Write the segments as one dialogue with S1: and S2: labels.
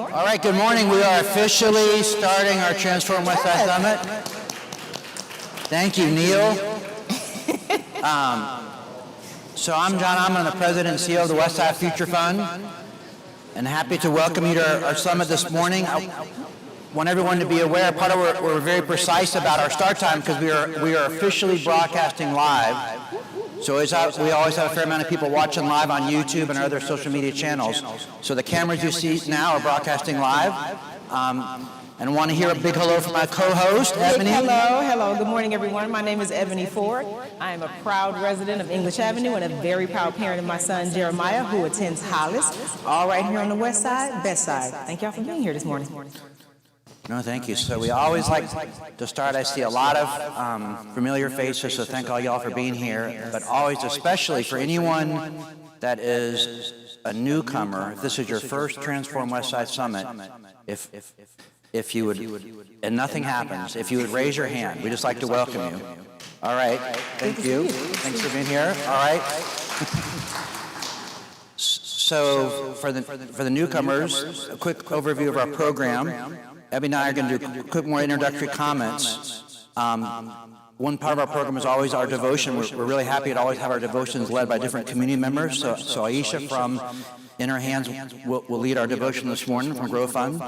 S1: morning.
S2: All right, good morning. We are officially starting our Transform Westside Summit. Thank you, Neil. So I'm John Ahmann, the President and CEO of the Westside Future Fund, and happy to welcome you to our summit this morning. I want everyone to be aware, part of we're very precise about our start time because we are officially broadcasting live. So we always have a fair amount of people watching live on YouTube and our other social media channels. So the cameras you see now are broadcasting live. And I want to hear a big hello from my co-host, Ebony.
S1: Hello. Good morning, everyone. My name is Ebony Ford. I am a proud resident of English Avenue and a very proud parent of my son, Jeremiah, who attends Hollis, all right here on the west side, best side. Thank y'all for being here this morning.
S2: No, thank you. So we always like to start. I see a lot of familiar faces, so thank all y'all for being here. But always, especially for anyone that is a newcomer, if this is your first Transform Westside Summit, if you would, and nothing happens, if you would raise your hand, we'd just like to welcome you. All right, thank you. Thanks for being here. All right. So for the newcomers, a quick overview of our program. Ebony and I are going to do quick more introductory comments. One part of our program is always our devotion. We're really happy to always have our devotions led by different community members. So Aisha from In Her Hands will lead our devotion this morning from Grow Fund.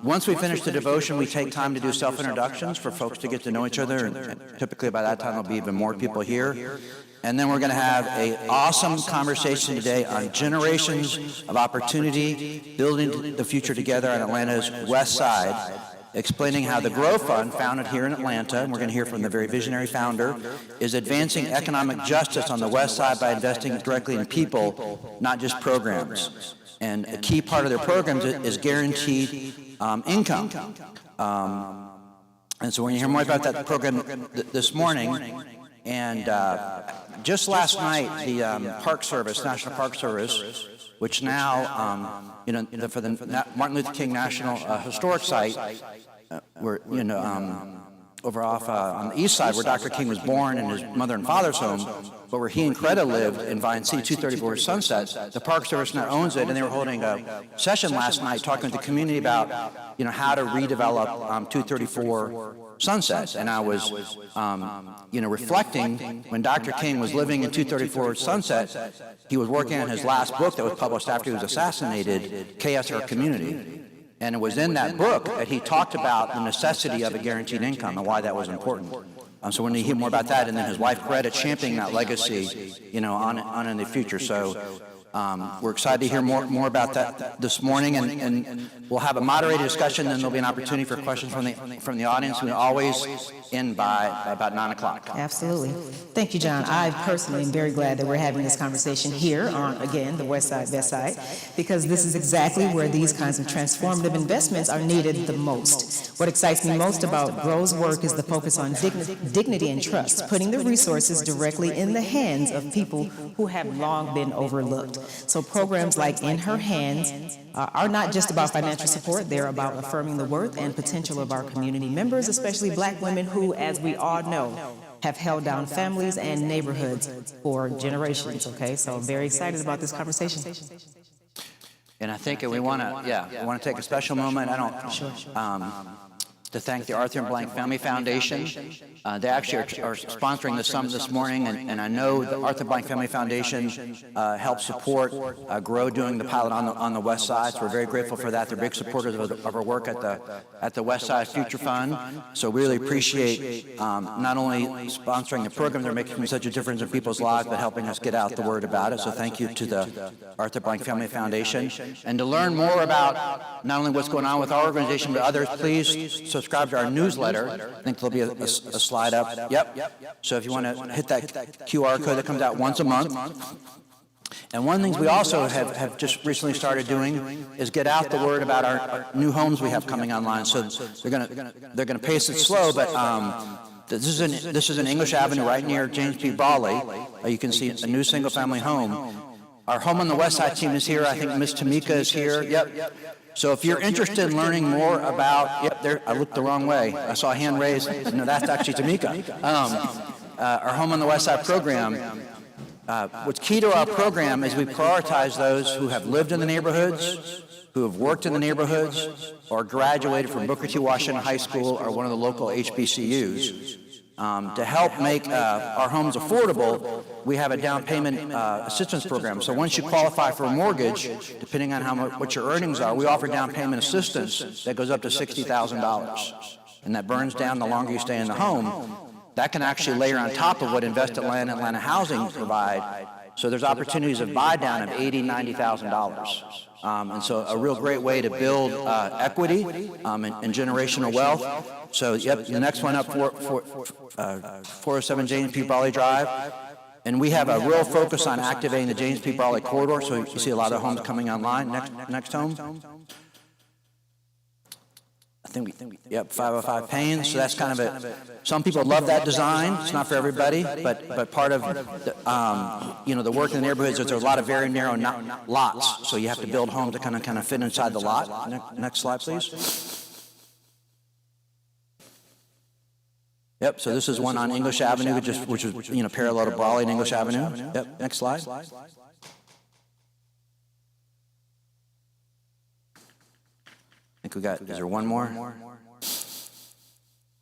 S2: Once we finish the devotion, we take time to do self-introductions for folks to get to know each other. And typically by that time, there'll be even more people here. And then we're going to have an awesome conversation today on generations of opportunity, building the future together on Atlanta's west side, explaining how the Grow Fund, founded here in Atlanta, and we're going to hear from the very visionary founder, is advancing economic justice on the west side by investing directly in people, not just programs. And a key part of their programs is guaranteed income. And so we're going to hear more about that program this morning. And just last night, the Park Service, National Park Service, which now, for the Martin Luther King National Historic Site, where, over off on the east side where Dr. King was born and his mother and father's home, but where he and Creta lived in Vine City, 234 Sunset, the Park Service now owns it, and they were holding a session last night talking with the community about, how to redevelop 234 Sunset. And I was, reflecting when Dr. King was living in 234 Sunset, he was working on his last book that was published after he was assassinated, Chaos Our Community. And it was in that book that he talked about the necessity of a guaranteed income and why that was important. So we're going to hear more about that, and then his wife, Greta, championing that legacy, on in the future. So we're excited to hear more about that this morning, and we'll have a moderated discussion, then there'll be an opportunity for questions from the audience. We always end by about 9 o'clock.
S1: Absolutely. Thank you, John. I personally am very glad that we're having this conversation here on, again, the West Side, Best Side, because this is exactly where these kinds of transformative investments are needed the most. What excites me most about Grow's work is the focus on dignity and trust, putting the resources directly in the hands of people who have long been overlooked. So programs like In Her Hands are not just about financial support, they're about affirming the worth and potential of our community members, especially Black women who, as we all know, have held down families and neighborhoods for generations, okay? So very excited about this conversation.
S2: And I think we want to take a special moment. To thank the Arthur and Blank Family Foundation. They actually are sponsoring the summit this morning, and I know the Arthur Blank Family Foundation helped support Grow doing the pilot on the West Side, so we're very grateful for that. They're big supporters of our work at the West Side Future Fund, so we really appreciate not only sponsoring the program, they're making such a difference in people's lives, but helping us get out the word about it, so thank you to the Arthur Blank Family Foundation. And to learn more about not only what's going on with our organization, but others, please subscribe to our newsletter. I think there'll be a slide up. Yep. So if you want to hit that QR code that comes out once a month. And one of the things we also have just recently started doing is get out the word about our new homes we have coming online. So they're gonna pace it slow, but this is an English Avenue right near James P. Brawley. You can see a new single-family home. Our Home on the West Side team is here. I think Miss Tamika is here. Yep. So if you're interested in learning more about, I looked the wrong way. I saw a hand raised. No, that's actually Tamika. Our Home on the West Side program. What's key to our program is we prioritize those who have lived in the neighborhoods, who have worked in the neighborhoods, or graduated from Booker T. Washington High School or one of the local HBCUs. To help make our homes affordable, we have a down payment assistance program. So once you qualify for a mortgage, depending on what your earnings are, we offer down payment assistance that goes up to $60,000. And that burns down the longer you stay in the home. That can actually layer on top of what Invested Land and Atlanta Housing provide. So there's opportunities of buy down of $80,000, $90,000. And so a real great way to build equity and generational wealth. So, yep, the next one up, 407 James P. Brawley Drive. And we have a real focus on activating the James P. Brawley corridor, so you see a lot of homes coming online. Next home. I think we, yep, 505 Payne. So that's kind of some people love that design. It's not for everybody, but part of the, the work in the neighborhoods is there's a lot of very narrow lots. So you have to build homes to kind of fit inside the lot. Next slide, please. Yep, so this is one on English Avenue, which is parallel to Brawley and English Avenue. Yep, next slide. I think we got, is there one more?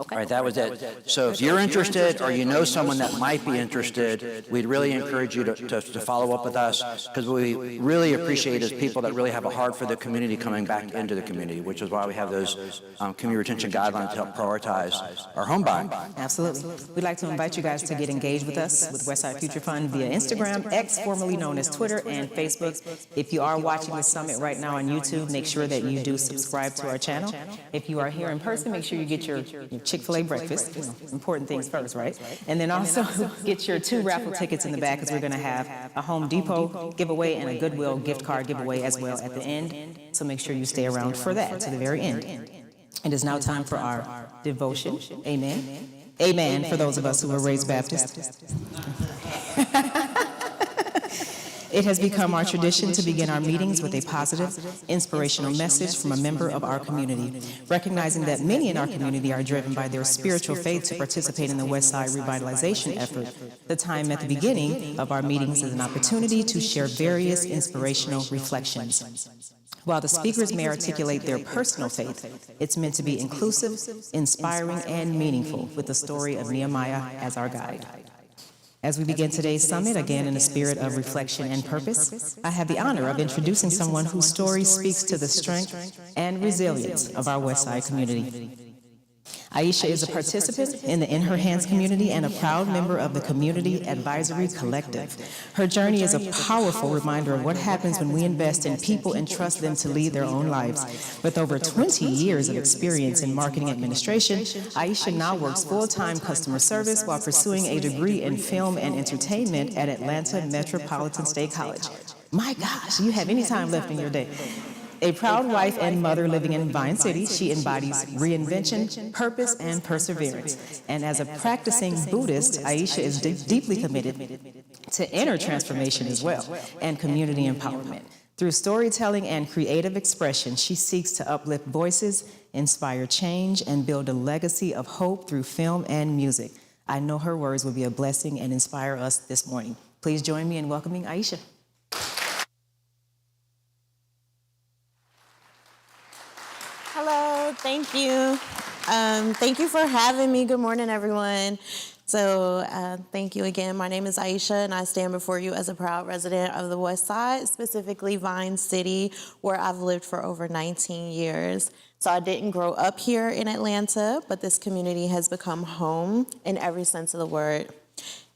S2: Okay. All right, that was it. So if you're interested or you know someone that might be interested, we'd really encourage you to follow up with us, because what we really appreciate is people that really have a heart for the community coming back into the community, which is why we have those community retention guidelines to help prioritize our home buying.
S1: Absolutely. We'd like to invite you guys to get engaged with us with Westside Future Fund via Instagram, X, formerly known as Twitter, and Facebook. If you are watching the summit right now on YouTube, make sure that you do subscribe to our channel. If you are here in person, make sure you get your Chick-fil-A breakfast, important things first, right? And then also get your 2 raffle tickets in the back, because we're going to have a Home Depot giveaway and a Goodwill gift card giveaway as well at the end. So make sure you stay around for that to the very end. It is now time for our devotion. Amen. Amen for those of us who were raised Baptist. It has become our tradition to begin our meetings with a positive, inspirational message from a member of our community. Recognizing that many in our community are driven by their spiritual faith to participate in the Westside revitalization effort, the time at the beginning of our meetings is an opportunity to share various inspirational reflections. While the speakers may articulate their personal faith, it's meant to be inclusive, inspiring, and meaningful, with the story of Nehemiah as our guide. As we begin today's summit, again in a spirit of reflection and purpose, I have the honor of introducing someone whose story speaks to the strength and resilience of our Westside community. Aisha is a participant in the In Her Hands community and a proud member of the Community Advisory Collective. Her journey is a powerful reminder of what happens when we invest in people and trust them to lead their own lives. With over 20 years of experience in marketing administration, Aisha now works full-time customer service while pursuing a degree in film and entertainment at Atlanta Metropolitan State College. My gosh, you have any time left in your day. A proud wife and mother living in Vine City, she embodies reinvention, purpose, and perseverance. And as a practicing Buddhist, Aisha is deeply committed to inner transformation as well, and community empowerment. Through storytelling and creative expression, she seeks to uplift voices, inspire change, and build a legacy of hope through film and music. I know her words will be a blessing and inspire us this morning. Please join me in welcoming Aisha.
S3: Hello, thank you. Thank you for having me. Good morning, everyone. So thank you again. My name is Aisha, and I stand before you as a proud resident of the West Side, specifically Vine City, where I've lived for over 19 years. So I didn't grow up here in Atlanta, but this community has become home in every sense of the word.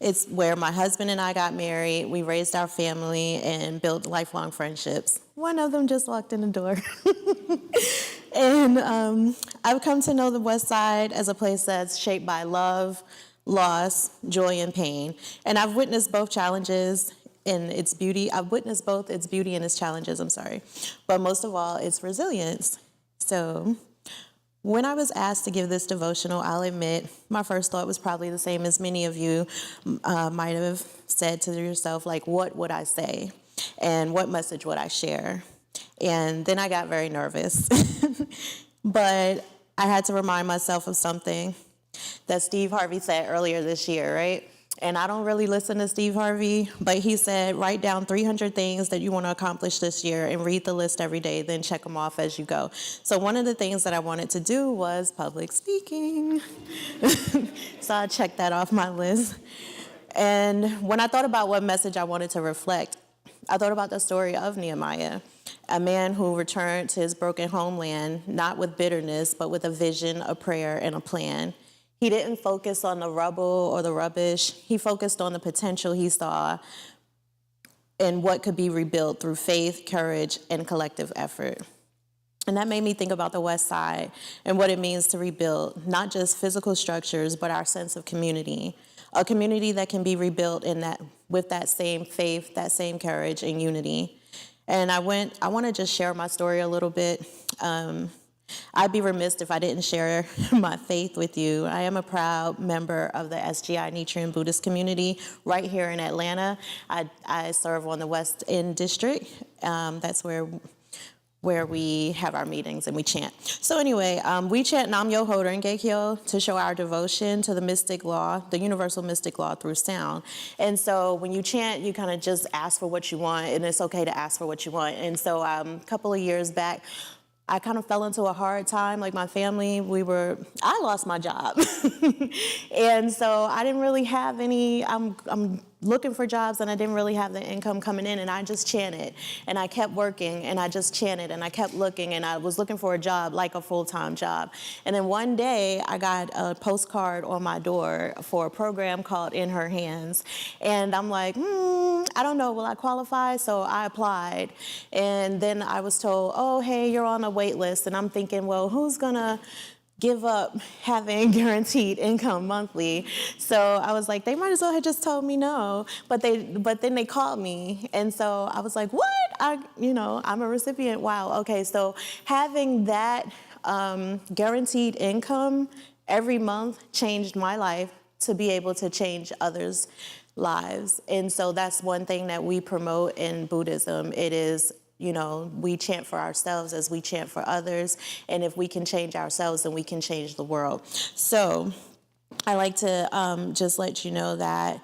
S3: It's where my husband and I got married, we raised our family, and built lifelong friendships. One of them just walked in the door. And I've come to know the West Side as a place that's shaped by love, loss, joy, and pain. And I've witnessed both challenges and its beauty. I've witnessed both its beauty and its challenges, But most of all, its resilience. So when I was asked to give this devotional, I'll admit my first thought was probably the same as many of you might have said to yourself, like, what would I say? And what message would I share? And then I got very nervous. But I had to remind myself of something that Steve Harvey said earlier this year, right? And I don't really listen to Steve Harvey, but he said, write down 300 things that you want to accomplish this year and read the list every day, then check them off as you go. So one of the things that I wanted to do was public speaking. So I checked that off my list. And when I thought about what message I wanted to reflect, I thought about the story of Nehemiah, a man who returned to his broken homeland, not with bitterness, but with a vision, a prayer, and a plan. He didn't focus on the rubble or the rubbish. He focused on the potential he saw and what could be rebuilt through faith, courage, and collective effort. And that made me think about the West Side and what it means to rebuild, not just physical structures, but our sense of community. A community that can be rebuilt with that same faith, that same courage and unity. And I want to just share my story a little bit. I'd be remiss if I didn't share my faith with you. I am a proud member of the SGI Nichiren Buddhist community right here in Atlanta. I serve on the West End District. That's where we have our meetings and we chant. So anyway, we chant Nam Myoho Renge Kyo to show our devotion to the mystic law, the universal mystic law through sound. And so when you chant, you kind of just ask for what you want, and it's okay to ask for what you want. And so a couple of years back, I kind of fell into a hard time, like my family, I lost my job. And so I didn't really have any, I'm looking for jobs and I didn't really have the income coming in, and I just chanted and I kept working and I just chanted and I kept looking, and I was looking for a job, like a full-time job. And then one day I got a postcard on my door for a program called In Her Hands. And I'm like, I don't know, will I qualify? So I applied. And then I was told, oh, hey, you're on a wait list. And I'm thinking, well, who's gonna give up having guaranteed income monthly? So I was like, they might as well have just told me no. But then they called me. And so I was like, what? I'm a recipient. Wow. Okay. So having that guaranteed income every month changed my life to be able to change others' lives. And so that's one thing that we promote in Buddhism. It is, we chant for ourselves as we chant for others. And if we can change ourselves, then we can change the world. So I like to just let you know that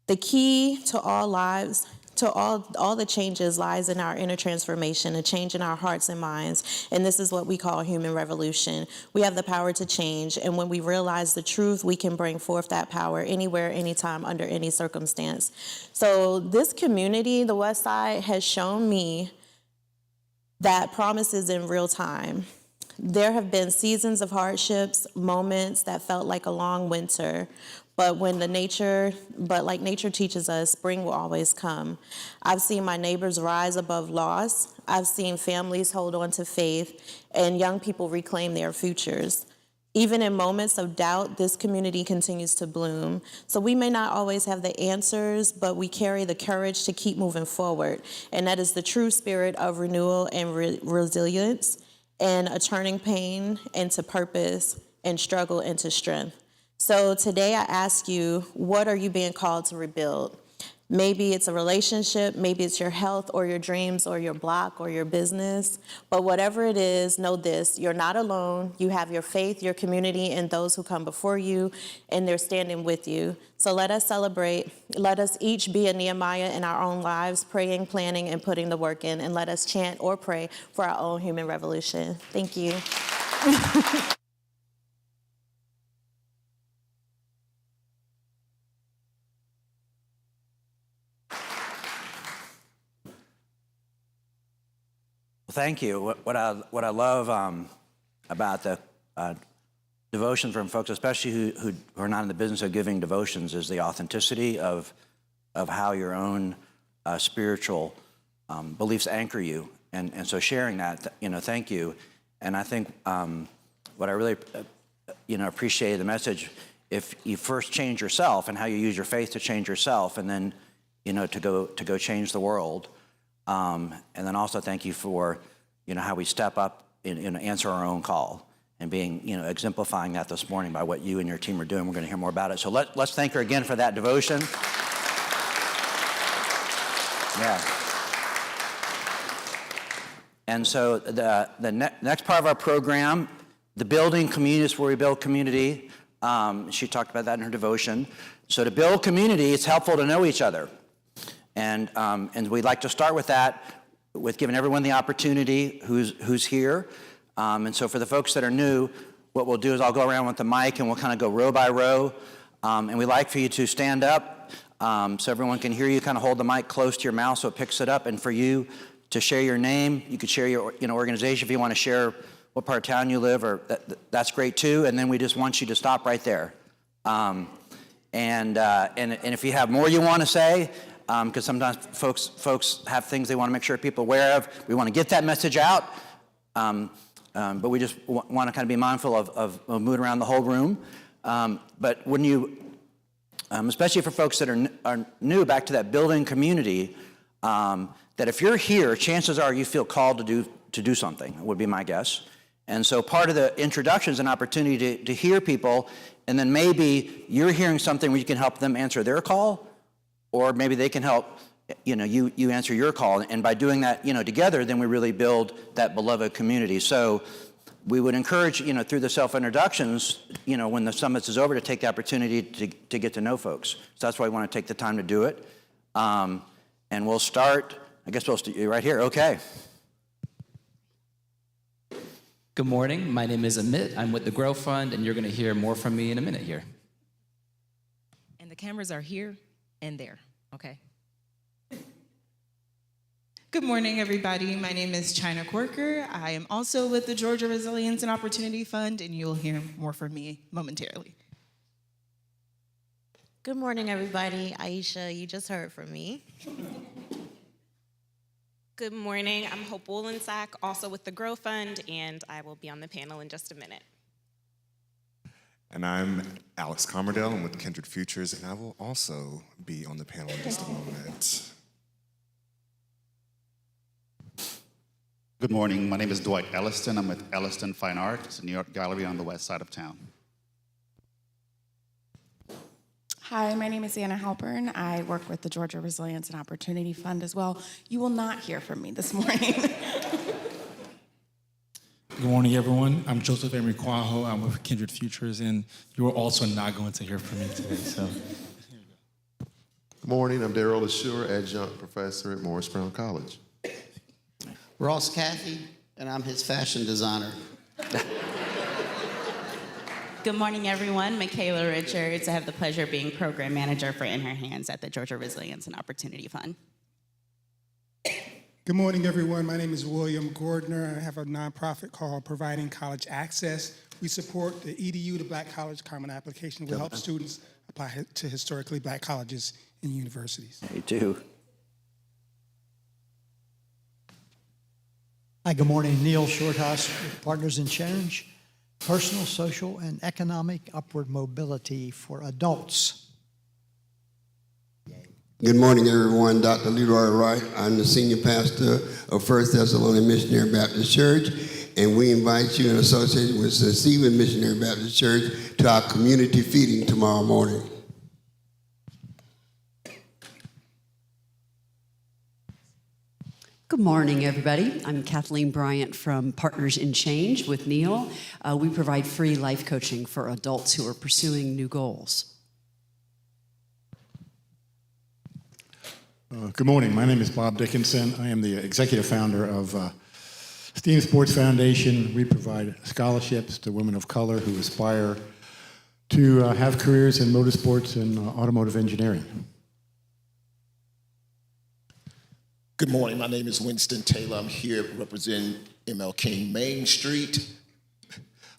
S3: the key to all lives, to all the changes, lies in our inner transformation, a change in our hearts and minds. And this is what we call human revolution. We have the power to change. And when we realize the truth, we can bring forth that power anywhere, anytime, under any circumstance. So this community, the West Side, has shown me that promise is in real time. There have been seasons of hardships, moments that felt like a long winter, but like nature teaches us, spring will always come. I've seen my neighbors rise above loss. I've seen families hold on to faith and young people reclaim their futures. Even in moments of doubt, this community continues to bloom. So we may not always have the answers, but we carry the courage to keep moving forward. And that is the true spirit of renewal and resilience, and a turning pain into purpose and struggle into strength. So today I ask you, what are you being called to rebuild? Maybe it's a relationship, maybe it's your health or your dreams or your block or your business. But whatever it is, know this, you're not alone. You have your faith, your community, and those who come before you, and they're standing with you. So let us celebrate. Let us each be a Nehemiah in our own lives, praying, planning, and putting the work in. And let us chant or pray for our own human revolution. Thank you.
S2: Thank you. What I love about the devotions from folks, especially who are not in the business of giving devotions, is the authenticity of how your own spiritual beliefs anchor you, and so sharing that, thank you. And I think what I really appreciate the message, if you first change yourself and how you use your faith to change yourself, and then to go change the world. And then also thank you for, how we step up and answer our own call, and being, exemplifying that this morning by what you and your team are doing. We're going to hear more about it. So let's thank her again for that devotion. Yeah. And so the next part of our program, the building community, is where we build community. She talked about that in her devotion. So to build community, it's helpful to know each other. And we'd like to start with that, with giving everyone the opportunity who's here. And so for the folks that are new, what we'll do is I'll go around with the mic and we'll kind of go row by row. And we'd like for you to stand up so everyone can hear you, kind of hold the mic close to your mouth so it picks it up. And for you to share your name, you could share your organization if you want to share what part of town you live, or that's great too. And then we just want you to stop right there. And if you have more you want to say, because sometimes folks have things they want to make sure people are aware of, we want to get that message out. But we just want to kind of be mindful of moving around the whole room. But when you, especially for folks that are new back to that building community, that if you're here, chances are you feel called to do something, would be my guess. And so part of the introduction is an opportunity to hear people, and then maybe you're hearing something where you can help them answer their call, or maybe they can help you answer your call. And by doing that, together, then we really build that beloved community. So we would encourage, through the self-introductions, when the summit is over, to take the opportunity to get to know folks. So that's why we want to take the time to do it. And we'll start, I guess we'll start right here. Okay.
S4: Good morning. My name is Amit. I'm with the Grow Fund, and you're going to hear more from me in a minute here.
S1: And the cameras are here and there, okay?
S5: Good morning, everybody. My name is Chyna Quarker. I am also with the Georgia Resilience and Opportunity Fund, and you'll hear more from me momentarily.
S3: Good morning, everybody. Aisha, you just heard from me.
S6: Good morning. I'm Hope Wollensack, also with the Grow Fund, and I will be on the panel in just a minute.
S7: And I'm Alex Camardelle. I'm with Kindred Futures, and I will also be on the panel in just a moment.
S8: Good morning. My name is Dwight Elliston. I'm with Elliston Fine Art. It's a New York gallery on the west side of town.
S9: Hi, my name is Anna Halpern. I work with the Georgia Resilience and Opportunity Fund as well. You will not hear from me this morning.
S10: Good morning, everyone. I'm Joseph Emery Quaho. I'm with Kindred Futures, and you are also not going to hear from me today. So,
S11: Good morning. I'm Daryl Ashur, adjunct professor at Morris Brown College.
S12: Ross Caffey, and I'm his fashion designer.
S13: Good morning, everyone. Michaela Richards. I have the pleasure of being program manager for In Her Hands at the Georgia Resilience and Opportunity Fund.
S14: Good morning, everyone. My name is William Gordner. I have a nonprofit called Providing College Access. We support the EDU, the Black College Common Application. We help students apply to historically Black colleges and universities.
S2: Me too.
S15: Hi, good morning. Neil Shorthouse with Partners in Change, personal, social, and economic upward mobility for adults.
S16: Good morning, everyone. Dr. Leroy Wright. I'm the senior pastor of First Thessalonian Missionary Baptist Church, and we invite you in association with the Stephen Missionary Baptist Church to our community feeding tomorrow morning.
S17: Good morning, everybody. I'm Kathleen Bryant from Partners in Change with Neil. We provide free life coaching for adults who are pursuing new goals.
S18: Good morning. My name is Bob Dickinson. I am the executive founder of STEAM Sports Foundation. We provide scholarships to women of color who aspire to have careers in motorsports and automotive engineering.
S19: Good morning. My name is Winston Taylor. I'm here representing ML King Main Street,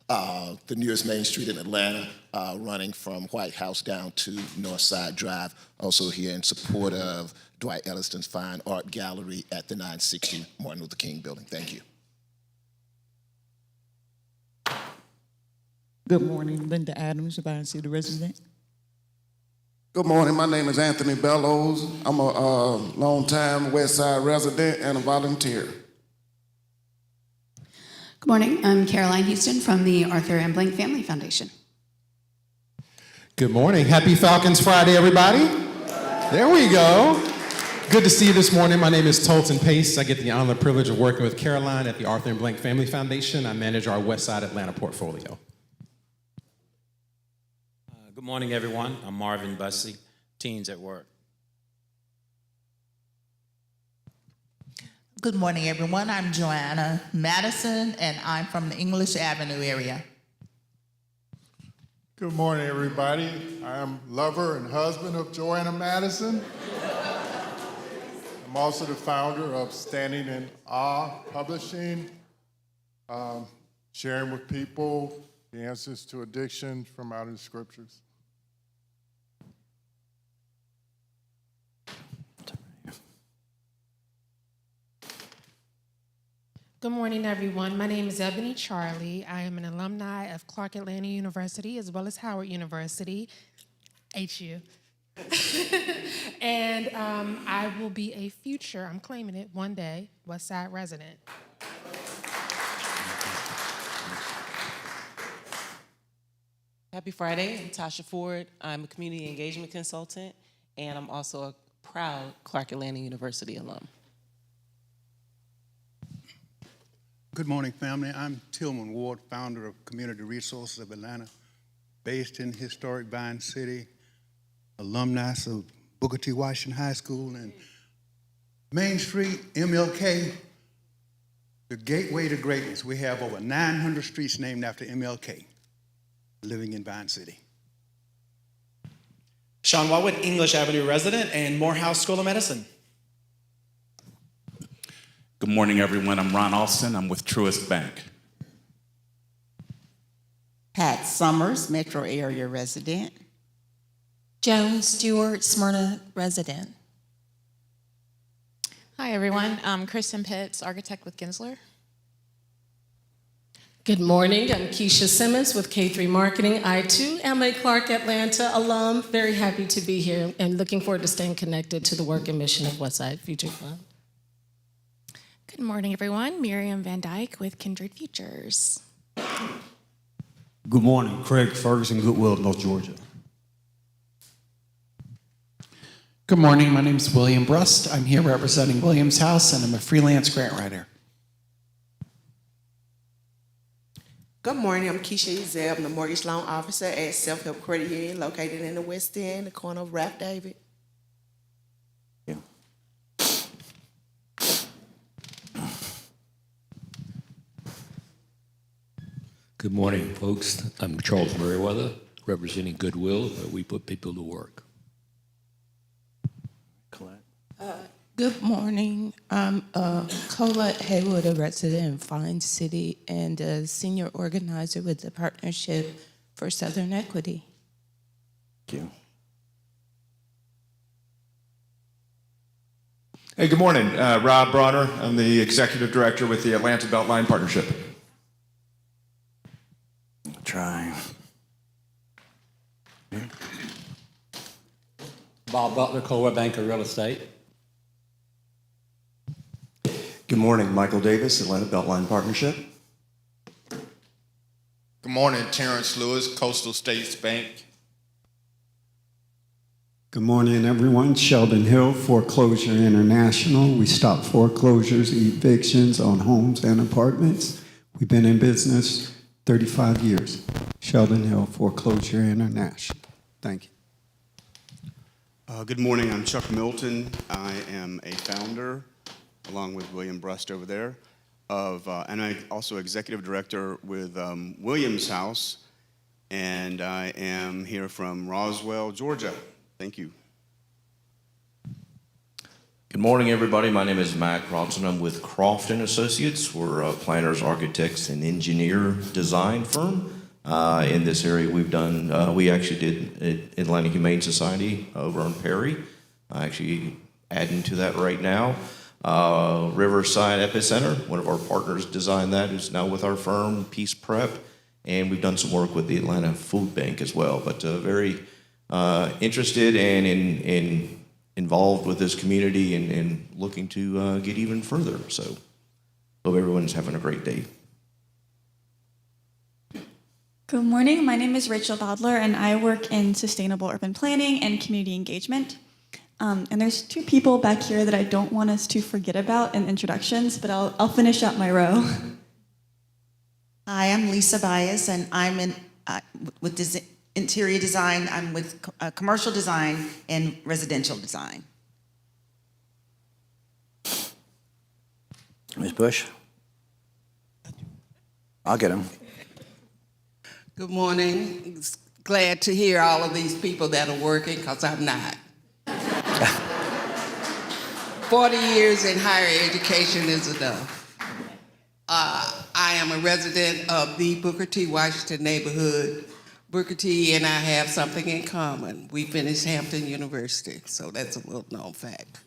S19: the nearest Main Street in Atlanta, running from White House down to Northside Drive. Also here in support of Dwight Elliston's Fine Art Gallery at the 960 Martin Luther King Building. Thank you.
S20: Good morning. Linda Adams, Zion City resident.
S4: Good morning. My name is Anthony Bellows. I'm a longtime West Side resident and a volunteer.
S2: Good morning. I'm Caroline Houston from the Arthur M. Blank Family Foundation.
S9: Good morning. Happy Falcons Friday, everybody. There we go. Good to see you this morning. My name is Tolton Pace. I get the honor and privilege of working with Caroline at the Arthur M. Blank Family Foundation. I manage our West Side Atlanta portfolio.
S21: Good morning, everyone. I'm Marvin Bussey, Teens at Work.
S22: Good morning, everyone. I'm Joanna Madison, and I'm from the English Avenue area.
S23: Good morning, everybody. I am lover and husband of Joanna Madison. I'm also the founder of Standing in Awe Publishing, sharing with people the answers to addiction from out of the scriptures.
S24: Good morning, everyone. My name is Ebony Charlie. I am an alumni of Clark Atlanta University as well as Howard University, HU. And I will be a future, I'm claiming it, one day, Westside resident.
S25: Happy Friday. I'm Tasha Ford. I'm a community engagement consultant, and I'm also a proud Clark Atlanta University alum.
S26: Good morning, family. I'm Tillman Ward, founder of Community Resources of Atlanta, based in historic Vine City, alumnus of Booker T. Washington High School and Main Street, MLK, the gateway to greatness. We have over 900 streets named after MLK, living in Vine City.
S27: Sean Wildwood, English Avenue resident and Morehouse School of Medicine.
S28: Good morning, everyone. I'm Ron Austin. I'm with Truist Bank.
S12: Pat Summers, Metro Area resident.
S29: Joan Stewart, Smyrna resident.
S30: Hi, everyone. I'm Kristen Pitts, architect with Gensler.
S29: Good morning. I'm Keisha Simmons with K3 Marketing. I, too, am a Clark Atlanta alum. Very happy to be here and looking forward to staying connected to the work and mission of Westside Future Fund.
S30: Good morning, everyone. Miriam Van Dyke with Kindred Futures.
S31: Good morning. Craig Ferguson, Goodwill, North Georgia.
S32: Good morning. My name is William Brust. I'm here representing Williams House, and I'm a freelance grant writer.
S33: Good morning. I'm Keisha Ezell. I'm the mortgage loan officer at Self Help Credit Union, located in the West End, the corner of Ralph David.
S34: Good morning, folks. I'm Charles Merriweather, representing Goodwill, where we put people to work.
S35: Good morning. I'm Colette Haywood, a resident in Vine City and a senior organizer with the Partnership for Southern Equity.
S31: Thank you.
S36: Hey, good morning. Rob Bronner. I'm the executive director with the Atlanta Beltline Partnership.
S31: Try.
S34: Bob Butler, Coldwell Banker Real Estate.
S31: Good morning. Michael Davis, Atlanta Beltline Partnership.
S37: Good morning. Terrence Lewis, Coastal States Bank.
S38: Good morning, everyone. Sheldon Hill, Foreclosure International. We stop foreclosures, evictions on homes and apartments. We've been in business 35 years. Sheldon Hill, Foreclosure International. Thank you.
S8: Good morning. I'm Chuck Milton. I am a founder, along with William Brust over there, and I'm also executive director with Williams House, and I am here from Roswell, Georgia. Thank you.
S39: Good morning, everybody. My name is Matt Crofton. I'm with Crofton Associates. We're a planners, architects, and engineer design firm. In this area, we've done, we actually did Atlanta Humane Society over on Perry. Actually adding to that right now. Riverside Epicenter, one of our partners designed that, who's now with our firm, Peace Prep. And we've done some work with the Atlanta Food Bank as well. But very interested and involved with this community and looking to get even further. So hope everyone's having a great day.
S40: Good morning. My name is Rachel Bodler, and I work in sustainable urban planning and community engagement. And there's two people back here that I don't want us to forget about in introductions, but I'll finish up my row.
S41: Hi, I'm Lisa Bias, and I'm with
S1: interior design. I'm with commercial design and residential design.
S2: Ms. Bush? I'll get him.
S3: Good morning. Glad to hear all of these people that are working, because I'm not. 40 years in higher education is enough. I am a resident of the Booker T. Washington neighborhood. Booker T and I have something in common. We finished Hampton University, so that's a well-known fact.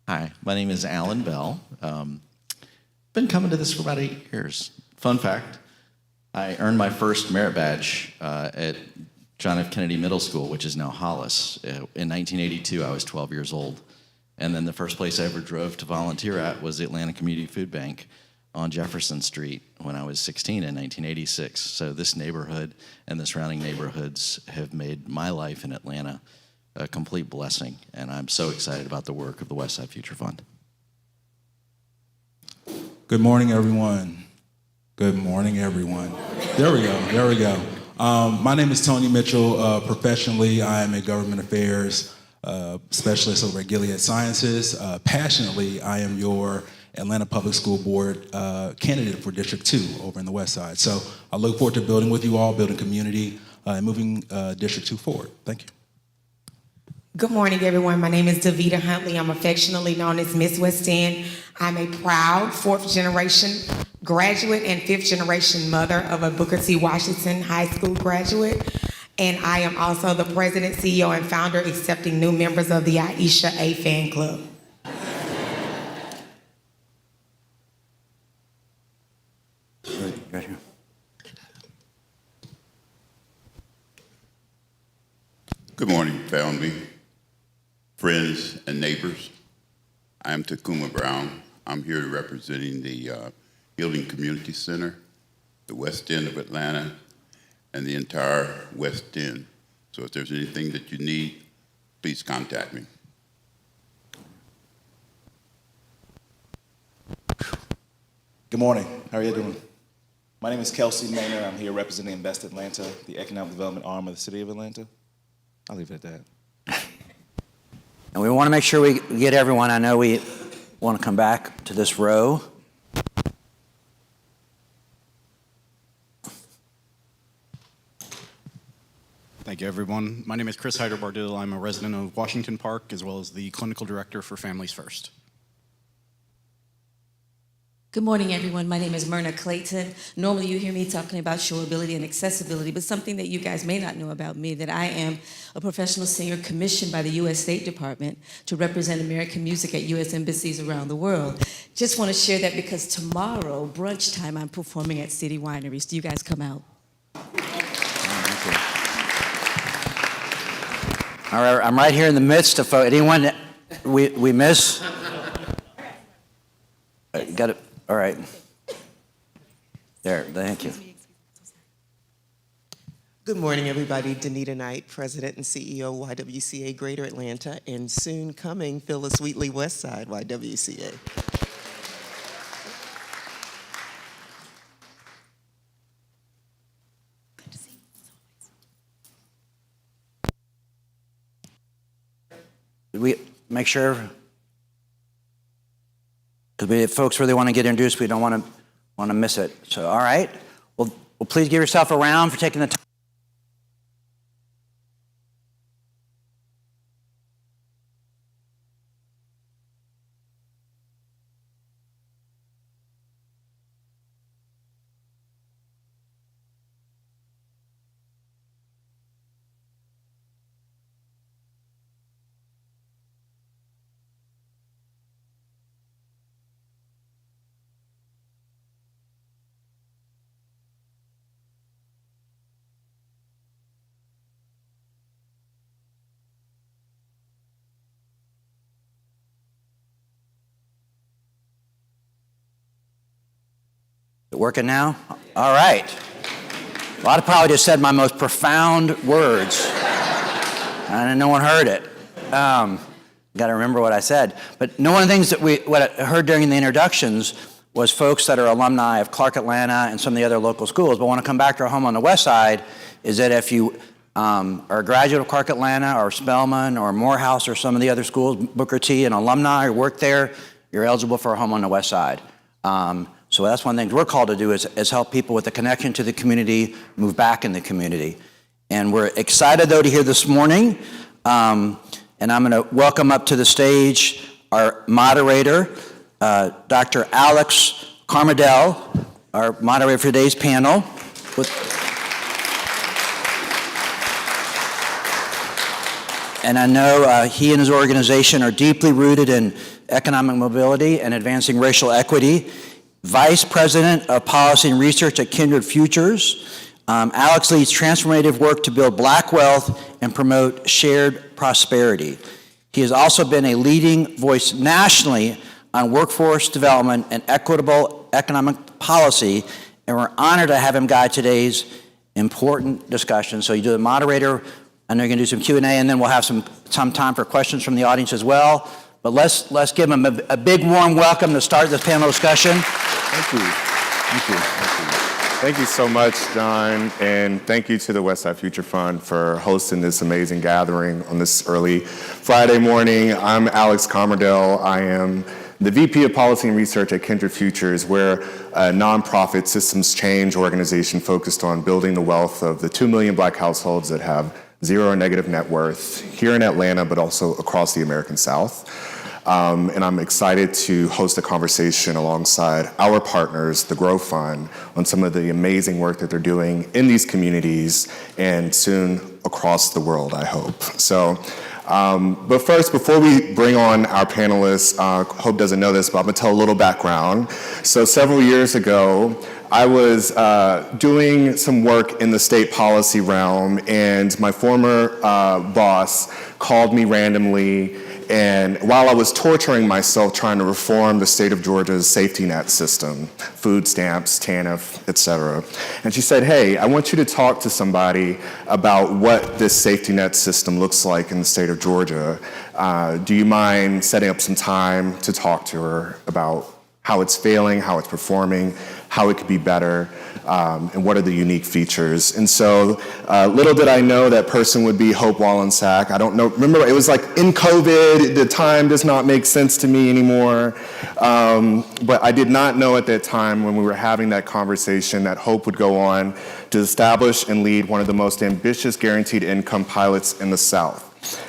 S4: Hi, my name is Alan Bell. Been coming to this for about 8 years. Fun fact, I earned my first merit badge at John F. Kennedy Middle School, which is now Hollis. In 1982, I was 12 years old. And then the first place I ever drove to volunteer at was the Atlanta Community Food Bank on Jefferson Street when I was 16 in 1986. So this neighborhood and the surrounding neighborhoods have made my life in Atlanta a complete blessing. And I'm so excited about the work of the Westside Future Fund.
S5: Good morning, everyone. Good morning, everyone. There we go. My name is Tony Mitchell. Professionally, I am a government affairs specialist over at Gilead Sciences. Passionately, I am your Atlanta Public School Board candidate for District 2 over in the West Side. So I look forward to building with you all, building community, and moving District 2 forward. Thank you.
S6: Good morning, everyone. My name is Davita Huntley. I'm affectionately known as Miss West End. I'm a proud fourth-generation graduate and fifth-generation mother of a Booker T. Washington High School graduate. And I am also the president, CEO, and founder accepting new members of the Aisha A fan club.
S2: Right here.
S7: Good morning, family, friends, and neighbors. I am Takuma Brown. I'm here representing the Healing Community Center, the West End of Atlanta, and the entire West End. So if there's anything that you need, please contact me.
S9: Good morning. How are you doing? My name is Kelsey Maynor. I'm here representing Invest Atlanta, the economic development arm of the city of Atlanta. I'll leave it at that.
S2: And we want to make sure we get everyone. I know we want to come back to this row.
S10: Thank you, everyone. My name is Chris Hyder-Bardil. I'm a resident of Washington Park, as well as the clinical director for Families First.
S11: Good morning, everyone. My name is Myrna Clayton. Normally you hear me talking about showability and accessibility, but something that you guys may not know about me, that I am a professional singer commissioned by the U.S. State Department to represent American music at U.S. embassies around the world. Just want to share that because tomorrow, brunch time, I'm performing at City Wineries. Do you guys come out?
S2: All right, I'm right here in the midst of anyone that we miss. Got it. All right. There, thank you.
S33: Good morning, everybody. Danita Knight, President and CEO, YWCA Greater Atlanta, and soon coming, Phyllis Wheatley, Westside, YWCA.
S2: Did we make sure? Because if folks really want to get introduced, we don't want to miss it. So, all right. Well, please give yourself a round for taking the time. Working now? All right. Well, I probably just said my most profound words, and no one heard it. Got to remember what I said. But one of the things that what I heard during the introductions was folks that are alumni of Clark Atlanta and some of the other local schools, but want to come back to our home on the west side, is that if you are a graduate of Clark Atlanta or Spelman or Morehouse or some of the other schools, Booker T, and alumni or work there, you're eligible for a home on the west side. So that's one thing we're called to do is help people with a connection to the community move back in the community. And we're excited, though, to hear this morning. And I'm going to welcome up to the stage our moderator, Dr. Alex Camardelle, our moderator for today's panel. And I know he and his organization are deeply rooted in economic mobility and advancing racial equity. Vice President of Policy and Research at Kindred Futures. Alex leads transformative work to build Black wealth and promote shared prosperity. He has also been a leading voice nationally on workforce development and equitable economic policy, and we're honored to have him guide today's important discussion. So you do the moderator, and they're going to do some Q&A, and then we'll have some time for questions from the audience as well. But let's give him a big warm welcome to start this panel discussion.
S12: Thank you. Thank you. Thank you. Thank you so much, John, and thank you to the Westside Future Fund for hosting this amazing gathering on this early Friday morning. I'm Alex Camardelle. I am the VP of Policy and Research at Kindred Futures. We're a nonprofit systems change organization focused on building the wealth of the 2 million Black households that have zero or negative net worth here in Atlanta, but also across the American South. And I'm excited to host a conversation alongside our partners, the Grow Fund, on some of the amazing work that they're doing in these communities and soon across the world, I hope. So, but first, before we bring on our panelists, Hope doesn't know this, but I'm gonna tell a little background. So several years ago, I was doing some work in the state policy realm, and my former boss called me randomly, and while I was torturing myself trying to reform the state of Georgia's safety net system, food stamps, TANF, et cetera, and she said, hey, I want you to talk to somebody about what this safety net system looks like in the state of Georgia. Do you mind setting up some time to talk to her about how it's failing, how it's performing, how it could be better, and what are the unique features. And so little did I know that person would be Hope Wollensack. I don't know, remember it was like in COVID, the time does not make sense to me anymore. But I did not know at that time when we were having that conversation that Hope would go on to establish and lead one of the most ambitious guaranteed income pilots in the South.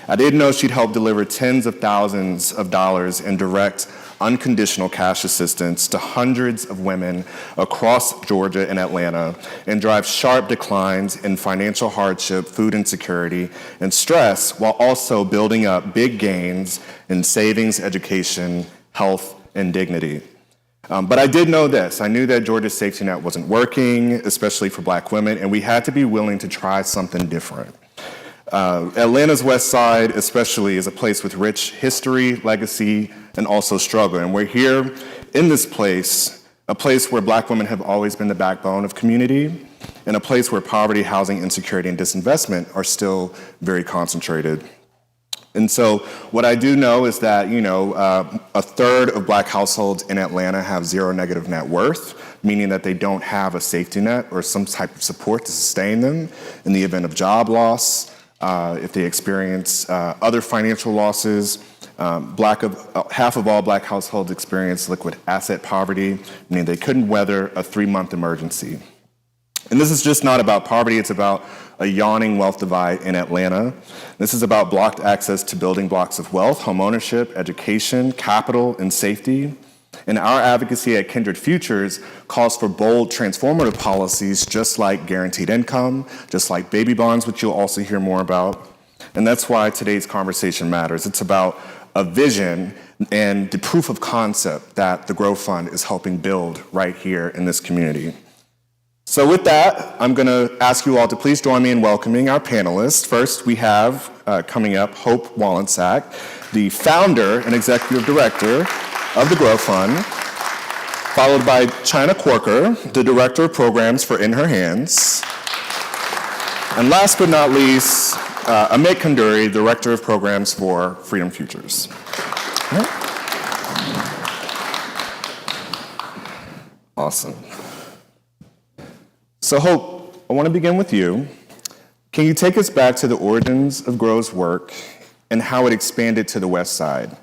S12: I didn't know she'd help deliver tens of thousands of dollars in direct unconditional cash assistance to hundreds of women across Georgia and Atlanta, and drive sharp declines in financial hardship, food insecurity, and stress, while also building up big gains in savings, education, health, and dignity. But I did know this. I knew that Georgia's safety net wasn't working, especially for Black women, and we had to be willing to try something different. Atlanta's West Side especially is a place with rich history, legacy, and also struggle. And we're here in this place, a place where Black women have always been the backbone of community, and a place where poverty, housing, insecurity, and disinvestment are still very concentrated. And so what I do know is that, a third of Black households in Atlanta have zero negative net worth, meaning that they don't have a safety net or some type of support to sustain them in the event of job loss, if they experience other financial losses. Half of all Black households experience liquid asset poverty, meaning they couldn't weather a 3-month emergency. And this is just not about poverty, it's about a yawning wealth divide in Atlanta. This is about blocked access to building blocks of wealth, home ownership, education, capital, and safety. And our advocacy at Kindred Futures calls for bold, transformative policies just like guaranteed income, just like baby bonds, which you'll also hear more about. And that's why today's conversation matters. It's about a vision and the proof of concept that the Grow Fund is helping build right here in this community. So with that, I'm going to ask you all to please join me in welcoming our panelists. First, we have coming up Hope Wollensack, the founder and executive director of the Grow Fund, followed by Chyna Quarker, the director of programs for In Her Hands, and last but not least, Amit Khanduri, director of programs for Freedom Futures. Awesome. So Hope, I want to begin with you. Can you take us back to the origins of Grow's work and how it expanded to the West Side?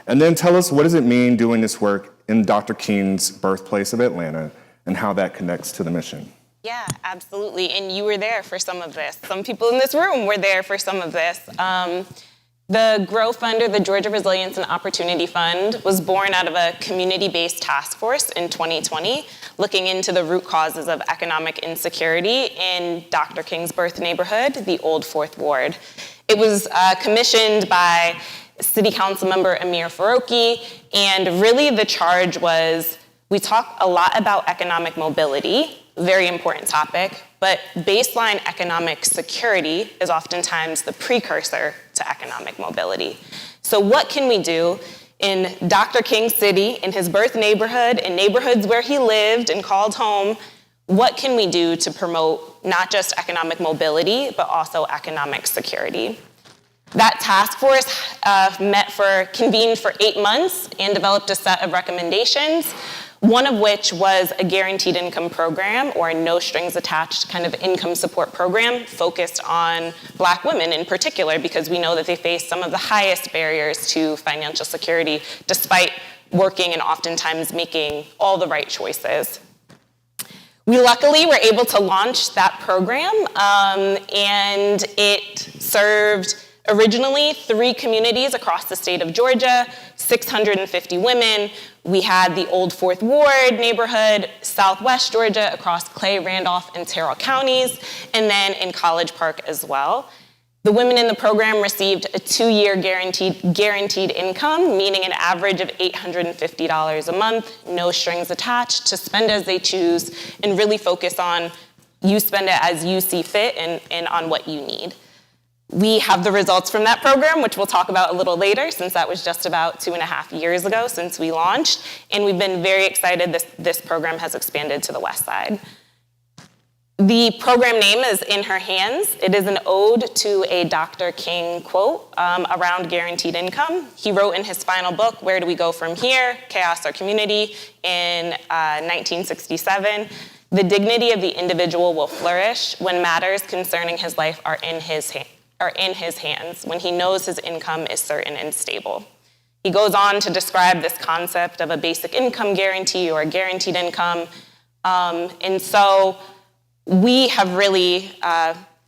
S12: And then tell us, what does it mean doing this work in Dr. King's birthplace of Atlanta and how that connects to the mission?
S13: Yeah, absolutely. And you were there for some of this. Some people in this room were there for some of this. The GROW Fund, or the Georgia Resilience and Opportunity Fund, was born out of a community-based task force in 2020, looking into the root causes of economic insecurity in Dr. King's birth neighborhood, the Old Fourth Ward. It was commissioned by City Council member Amir Faroqi, and really the charge was, we talk a lot about economic mobility, very important topic, but baseline economic security is oftentimes the precursor to economic mobility. So what can we do in Dr. King's city, in his birth neighborhood, in neighborhoods where he lived and called home? What can we do to promote not just economic mobility, but also economic security? That task force convened for 8 months and developed a set of recommendations, one of which was a guaranteed income program, or a no strings attached kind of income support program focused on Black women in particular, because we know that they face some of the highest barriers to financial security despite working and oftentimes making all the right choices. We luckily were able to launch that program, and it served originally 3 communities across the state of Georgia, 650 women. We had the Old Fourth Ward neighborhood, Southwest Georgia, across Clay, Randolph, and Terrell counties, and then in College Park as well. The women in the program received a 2-year guaranteed income, meaning an average of $850 a month, no strings attached, to spend as they choose, and really focus on you spend it as you see fit and on what you need. We have the results from that program, which we'll talk about a little later, since that was just about 2.5 years ago since we launched, and we've been very excited this program has expanded to the West Side. The program name is In Her Hands. It is an ode to a Dr. King quote around guaranteed income. He wrote in his final book, Where Do We Go From Here? Chaos or Community, in 1967. The dignity of the individual will flourish when matters concerning his life are in his hands, when he knows his income is certain and stable. He goes on to describe this concept of a basic income guarantee or a guaranteed income. And so we have really,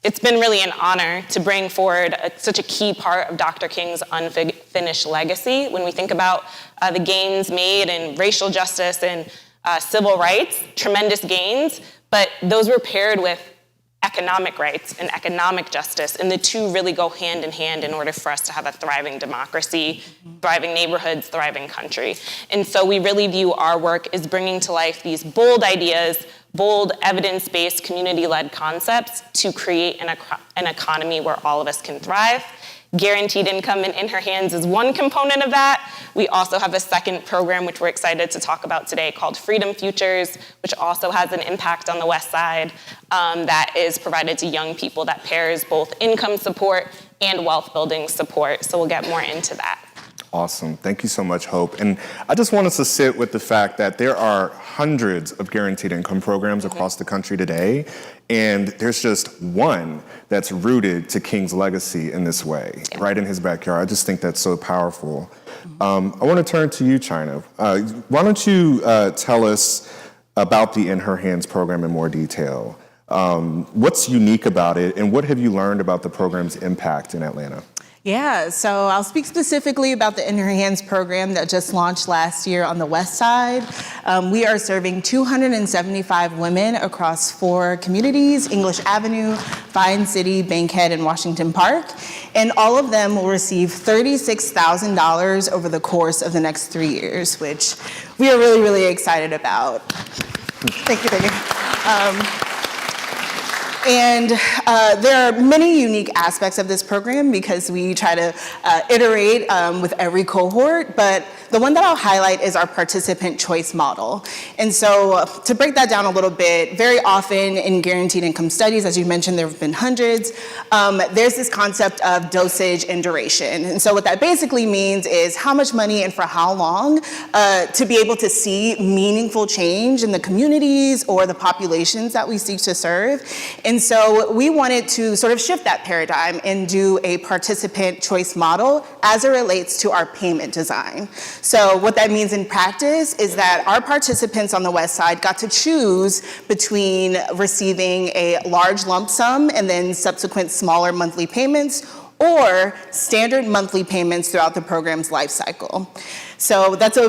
S13: it's been really an honor to bring forward such a key part of Dr. King's unfinished legacy. When we think about the gains made in racial justice and civil rights, tremendous gains, but those were paired with economic rights and economic justice, and the two really go hand in hand in order for us to have a thriving democracy, thriving neighborhoods, thriving country. And so we really view our work as bringing to life these bold ideas, bold evidence-based community-led concepts to create an economy where all of us can thrive. Guaranteed income and In Her Hands is one component of that. We also have a second program, which we're excited to talk about today, called Freedom Futures, which also has an impact on the West Side that is provided to young people that pairs both income support and wealth building support. So we'll get more into that.
S12: Awesome. Thank you so much, Hope. And I just want us to sit with the fact that there are hundreds of guaranteed income programs across the country today, and there's just one that's rooted to King's legacy in this way, right in his backyard. I just think that's so powerful. I want to turn to you, Chyna. Why don't you tell us about the In Her Hands program in more detail? What's unique about it, and what have you learned about the program's impact in Atlanta?
S14: Yeah, so I'll speak specifically about the In Her Hands program that just launched last year on the West Side. We are serving 275 women across 4 communities: English Avenue, Vine City, Bankhead, and Washington Park. And all of them will receive $36,000 over the course of the next 3 years, which we are really, really excited about. Thank you, thank you. And there are many unique aspects of this program because we try to iterate with every cohort, but the one that I'll highlight is our participant choice model. And so to break that down a little bit, very often in guaranteed income studies, as you mentioned, there have been hundreds, there's this concept of dosage and duration. And so what that basically means is how much money and for how long to be able to see meaningful change in the communities or the populations that we seek to serve. And so we wanted to sort of shift that paradigm and do a participant choice model as it relates to our payment design. So what that means in practice is that our participants on the West Side got to choose between receiving a large lump sum and then subsequent smaller monthly payments, or standard monthly payments throughout the program's life cycle. So that's a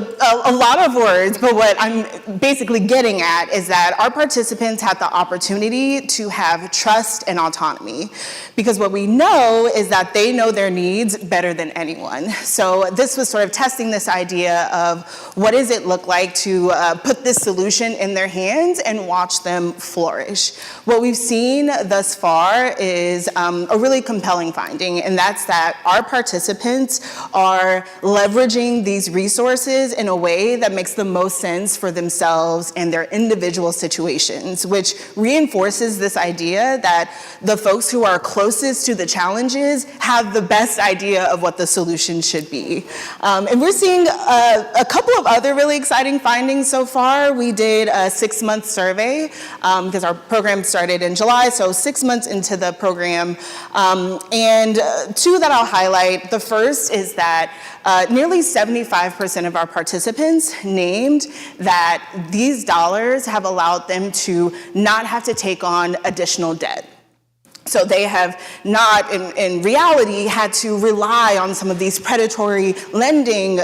S14: lot of words, but what I'm basically getting at is that our participants had the opportunity to have trust and autonomy, because what we know is that they know their needs better than anyone. So this was sort of testing this idea of what does it look like to put this solution in their hands and watch them flourish. What we've seen thus far is a really compelling finding, and that's that our participants are leveraging these resources in a way that makes the most sense for themselves and their individual situations, which reinforces this idea that the folks who are closest to the challenges have the best idea of what the solution should be. And we're seeing a couple of other really exciting findings so far. We did a 6-month survey because our program started in July, so 6 months into the program. And two that I'll highlight. The first is that nearly 75% of our participants named that these dollars have allowed them to not have to take on additional debt. So they have not, in reality, had to rely on some of these predatory lending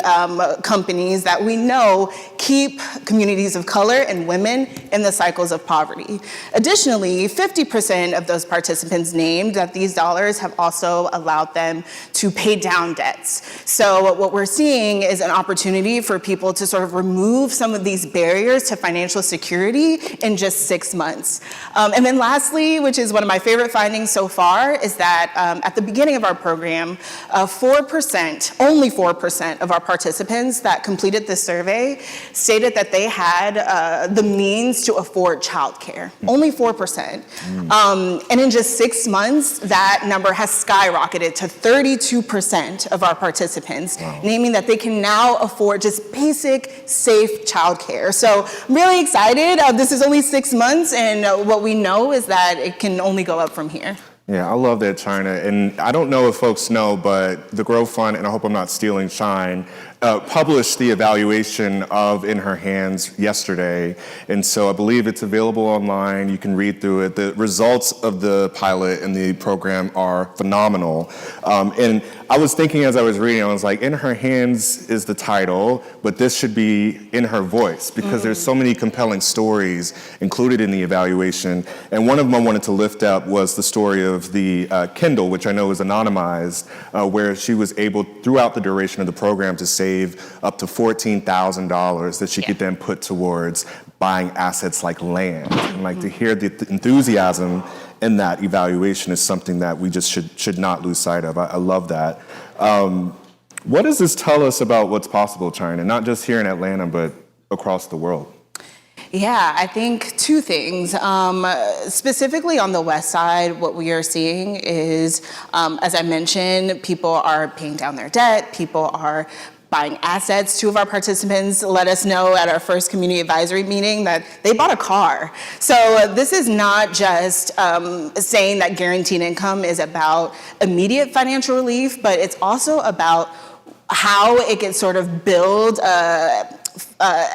S14: companies that we know keep communities of color and women in the cycles of poverty. Additionally, 50% of those participants named that these dollars have also allowed them to pay down debts. So what we're seeing is an opportunity for people to sort of remove some of these barriers to financial security in just 6 months. And then lastly, which is one of my favorite findings so far, is that at the beginning of our program, 4%, only 4% of our participants that completed this survey stated that they had the means to afford childcare. Only 4%. And in just 6 months, that number has skyrocketed to 32% of our participants, naming that they can now afford just basic, safe childcare. So I'm really excited. This is only 6 months, and what we know is that it can only go up from here.
S12: Yeah, I love that, Chyna. And I don't know if folks know, but the Grow Fund, and I hope I'm not stealing shine, published the evaluation of In Her Hands yesterday. And so I believe it's available online. You can read through it. The results of the pilot and the program are phenomenal. And I was thinking as I was reading, I was like, In Her Hands is the title, but this should be In Her Voice, because there's so many compelling stories included in the evaluation. And one of them I wanted to lift up was the story of the Kindle, which I know is anonymized, where she was able, throughout the duration of the program, to save up to $14,000 that she could then put towards buying assets like land. And like to hear the enthusiasm in that evaluation is something that we just should not lose sight of. I love that. What does this tell us about what's possible, Chyna, not just here in Atlanta, but across the world?
S14: Yeah, I think two things. Specifically on the West Side, what we are seeing is, as I mentioned, people are paying down their debt, people are buying assets. Two of our participants let us know at our first community advisory meeting that they bought a car. So this is not just saying that guaranteed income is about immediate financial relief, but it's also about how it can sort of build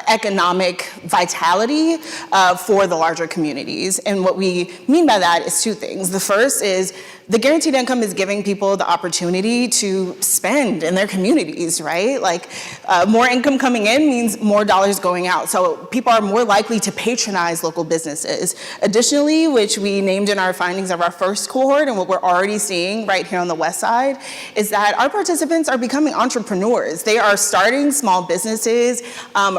S14: economic vitality for the larger communities. And what we mean by that is two things. The first is the guaranteed income is giving people the opportunity to spend in their communities, right? Like more income coming in means more dollars going out. So people are more likely to patronize local businesses. Additionally, which we named in our findings of our first cohort and what we're already seeing right here on the West Side, is that our participants are becoming entrepreneurs. They are starting small businesses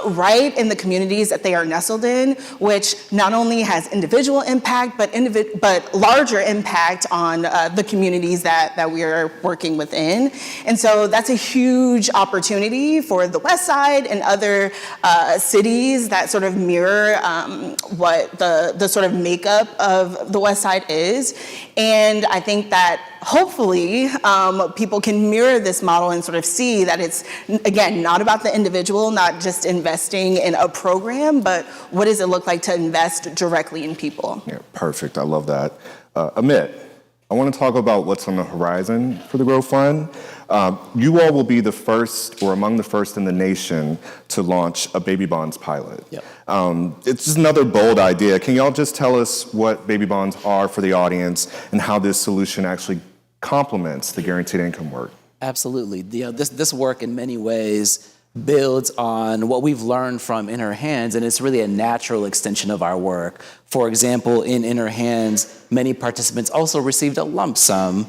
S14: right in the communities that they are nestled in, which not only has individual impact, but larger impact on the communities that we are working within. And so that's a huge opportunity for the West Side and other cities that sort of mirror what the sort of makeup of the West Side is. And I think that hopefully people can mirror this model and sort of see that it's, again, not about the individual, not just investing in a program, but what does it look like to invest directly in people?
S12: Yeah, perfect. I love that. Amit, I want to talk about what's on the horizon for the Grow Fund. You all will be the first or among the first in the nation to launch a baby bonds pilot.
S2: Yep.
S12: It's just another bold idea. Can y'all just tell us what baby bonds are for the audience and how this solution actually complements the guaranteed income work?
S15: Absolutely. This work in many ways builds on what we've learned from In Her Hands, and it's really a natural extension of our work. For example, in Her Hands, many participants also received a lump sum,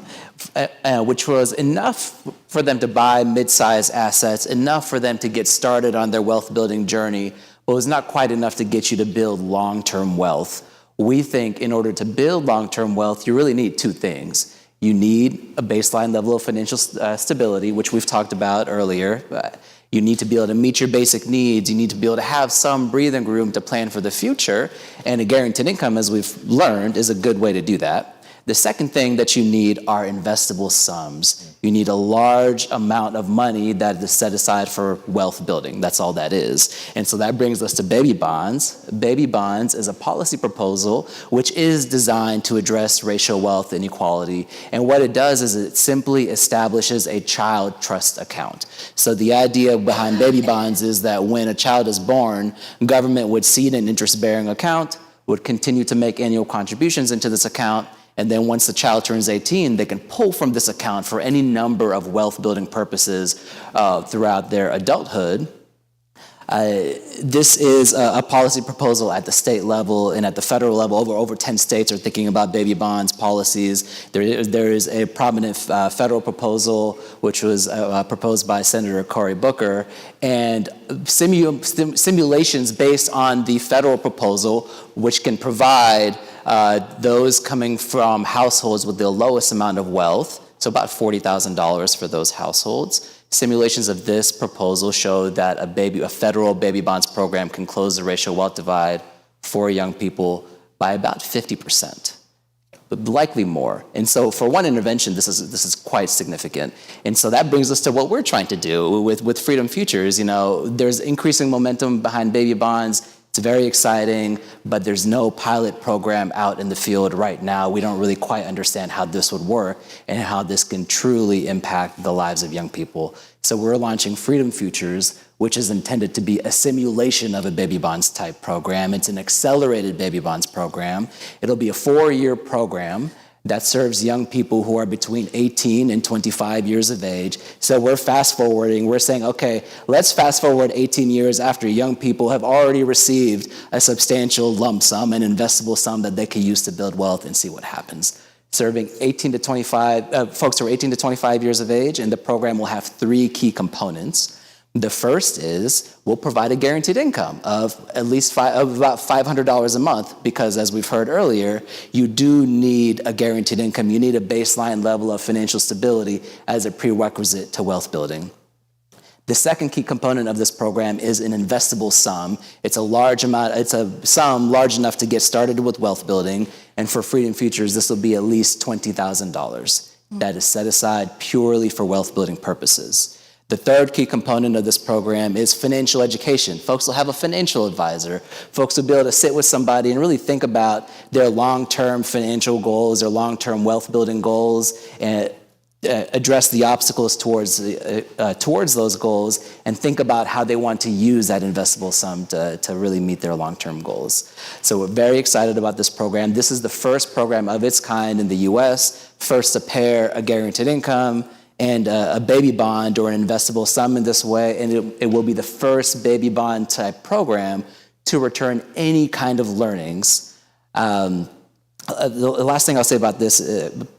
S15: which was enough for them to buy mid-sized assets, enough for them to get started on their wealth-building journey, but was not quite enough to get you to build long-term wealth. We think in order to build long-term wealth, you really need two things. You need a baseline level of financial stability, which we've talked about earlier. You need to be able to meet your basic needs. You need to be able to have some breathing room to plan for the future. And a guaranteed income, as we've learned, is a good way to do that. The second thing that you need are investable sums. You need a large amount of money that is set aside for wealth building. That's all that is. And so that brings us to baby bonds. Baby bonds is a policy proposal which is designed to address racial wealth inequality. And what it does is it simply establishes a child trust account. So the idea behind baby bonds is that when a child is born, government would seed an interest-bearing account, would continue to make annual contributions into this account, and then once the child turns 18, they can pull from this account for any number of wealth-building purposes throughout their adulthood. This is a policy proposal at the state level and at the federal level. Over 10 states are thinking about baby bonds policies. There is a prominent federal proposal, which was proposed by Senator Cory Booker, and simulations based on the federal proposal, which can provide those coming from households with the lowest amount of wealth, so about $40,000 for those households. Simulations of this proposal show that a federal baby bonds program can close the racial wealth divide for young people by about 50%, but likely more. And so for one intervention, this is quite significant. And so that brings us to what we're trying to do with Freedom Futures. You know, there's increasing momentum behind baby bonds. It's very exciting, but there's no pilot program out in the field right now. We don't really quite understand how this would work and how this can truly impact the lives of young people. So we're launching Freedom Futures, which is intended to be a simulation of a baby bonds type program. It's an accelerated baby bonds program. It'll be a 4-year program that serves young people who are between 18 and 25 years of age. So we're fast forwarding. We're saying, okay, let's fast forward 18 years after young people have already received a substantial lump sum, an investable sum that they can use to build wealth, and see what happens. Serving 18 to 25, folks who are 18 to 25 years of age, and the program will have 3 key components. The first is we'll provide a guaranteed income of at least about $500 a month, because as we've heard earlier, you do need a guaranteed income. You need a baseline level of financial stability as a prerequisite to wealth building. The second key component of this program is an investable sum. It's a sum large enough to get started with wealth building, and for Freedom Futures, this will be at least $20,000 that is set aside purely for wealth building purposes. The third key component of this program is financial education. Folks will have a financial advisor. Folks will be able to sit with somebody and really think about their long-term financial goals, their long-term wealth-building goals, and address the obstacles towards those goals, and think about how they want to use that investable sum to really meet their long-term goals. So we're very excited about this program. This is the first program of its kind in the U.S., first to pair a guaranteed income and a baby bond or an investable sum in this way, and it will be the first baby bond type program to return any kind of learnings. The last thing I'll say about this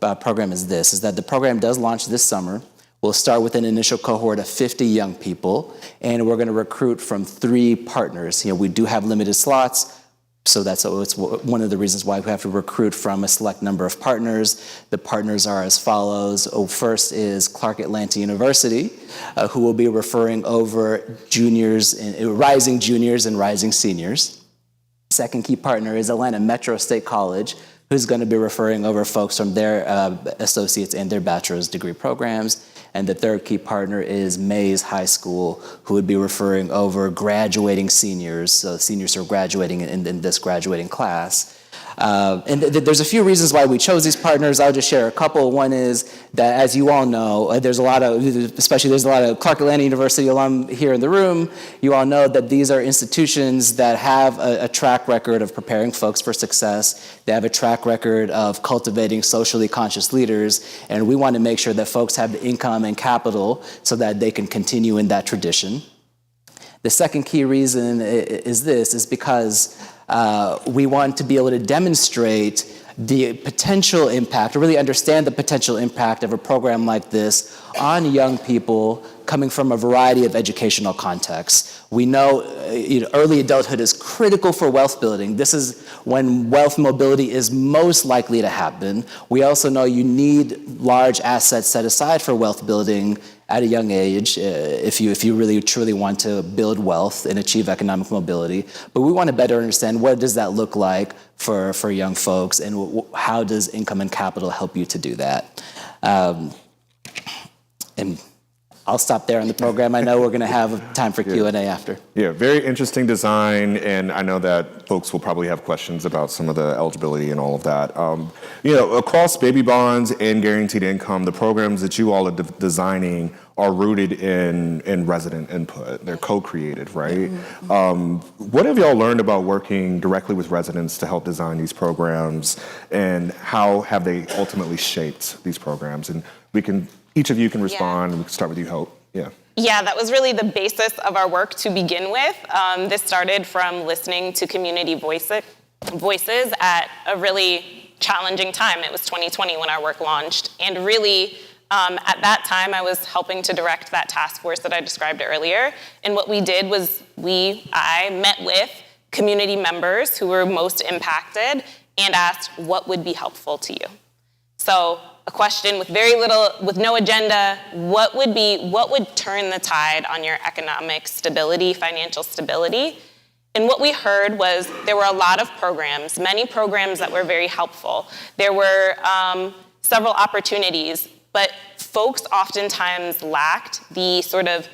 S15: program is that the program does launch this summer. We'll start with an initial cohort of 50 young people, and we're going to recruit from 3 partners. We do have limited slots, so it's one of the reasons why we have to recruit from a select number of partners. The partners are as follows. First is Clark Atlanta University, who will be referring over rising juniors and rising seniors. Second key partner is Atlanta Metro State College, who's going to be referring over folks from their associates and their bachelor's degree programs. And the third key partner is Mays High School, who would be referring over graduating seniors, so seniors who are graduating in this graduating class. And there's a few reasons why we chose these partners. I'll just share a couple. One is that, as you all know, there's a lot of Clark Atlanta University alum here in the room. You all know that these are institutions that have a track record of preparing folks for success. They have a track record of cultivating socially conscious leaders, and we want to make sure that folks have the income and capital so that they can continue in that tradition. The second key reason is because we want to be able to demonstrate the potential impact, or really understand the potential impact of a program like this on young people coming from a variety of educational contexts. We know, early adulthood is critical for wealth building. This is when wealth mobility is most likely to happen. We also know you need large assets set aside for wealth building at a young age if you really truly want to build wealth and achieve economic mobility. But we want to better understand what does that look like for young folks, and how does income and capital help you to do that. And I'll stop there on the program. I know we're going to have time for Q&A after.
S12: Yeah, very interesting design, and I know that folks will probably have questions about some of the eligibility and all of that. Across baby bonds and guaranteed income, the programs that you all are designing are rooted in resident input. They're co-created, right? What have y'all learned about working directly with residents to help design these programs, and how have they ultimately shaped these programs? And each of you can respond. We can start with you, Hope.
S13: Yeah, that was really the basis of our work to begin with. This started from listening to community voices at a really challenging time. It was 2020 when our work launched. And really, at that time, I was helping to direct that task force that I described earlier. And what we did was I met with community members who were most impacted and asked, what would be helpful to you? So a question with no agenda, what would turn the tide on your economic stability, financial stability? And what we heard was there were a lot of programs, many programs that were very helpful. There were several opportunities, but folks oftentimes lacked the sort of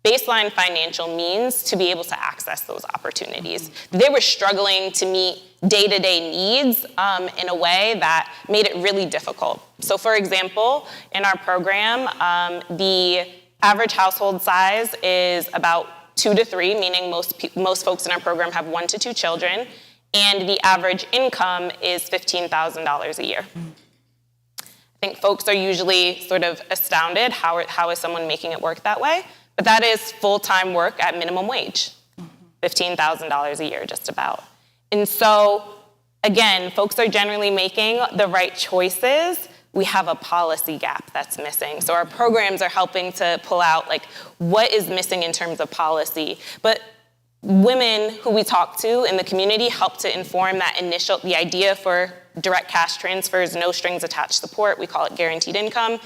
S13: baseline financial means to be able to access those opportunities. They were struggling to meet day-to-day needs in a way that made it really difficult. So for example, in our program, the average household size is about 2 to 3, meaning most folks in our program have 1 to 2 children, and the average income is $15,000 a year. I think folks are usually sort of astounded, how is someone making it work that way? But that is full-time work at minimum wage, $15,000 a year, just about. And so, again, folks are generally making the right choices. We have a policy gap that's missing. So our programs are helping to pull out, what is missing in terms of policy. But women who we talk to in the community help to inform the idea for direct cash transfers, no strings attached support. We call it guaranteed income.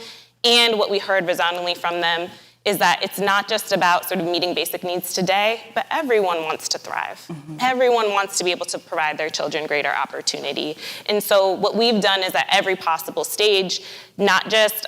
S13: And what we heard resoundingly from them is that it's not just about sort of meeting basic needs today, but everyone wants to thrive. Everyone wants to be able to provide their children greater opportunity. And so what we've done is at every possible stage, not just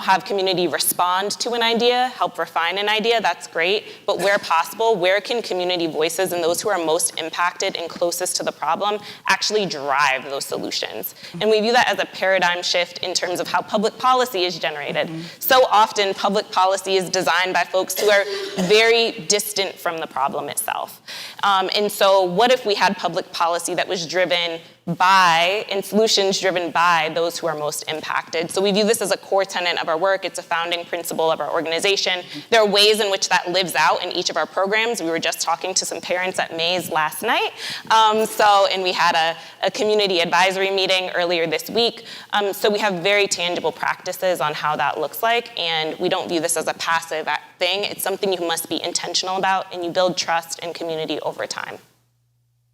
S13: have community respond to an idea, help refine an idea, that's great, but where possible, where can community voices and those who are most impacted and closest to the problem actually drive those solutions? And we view that as a paradigm shift in terms of how public policy is generated. So often public policy is designed by folks who are very distant from the problem itself. And so what if we had public policy that was driven by and solutions driven by those who are most impacted. So we view this as a core tenet of our work. It's a founding principle of our organization. There are ways in which that lives out in each of our programs. We were just talking to some parents at Mays last night. And we had a community advisory meeting earlier this week. So we have very tangible practices on how that looks like, and we don't view this as a passive thing. It's something you must be intentional about, and you build trust and community over time.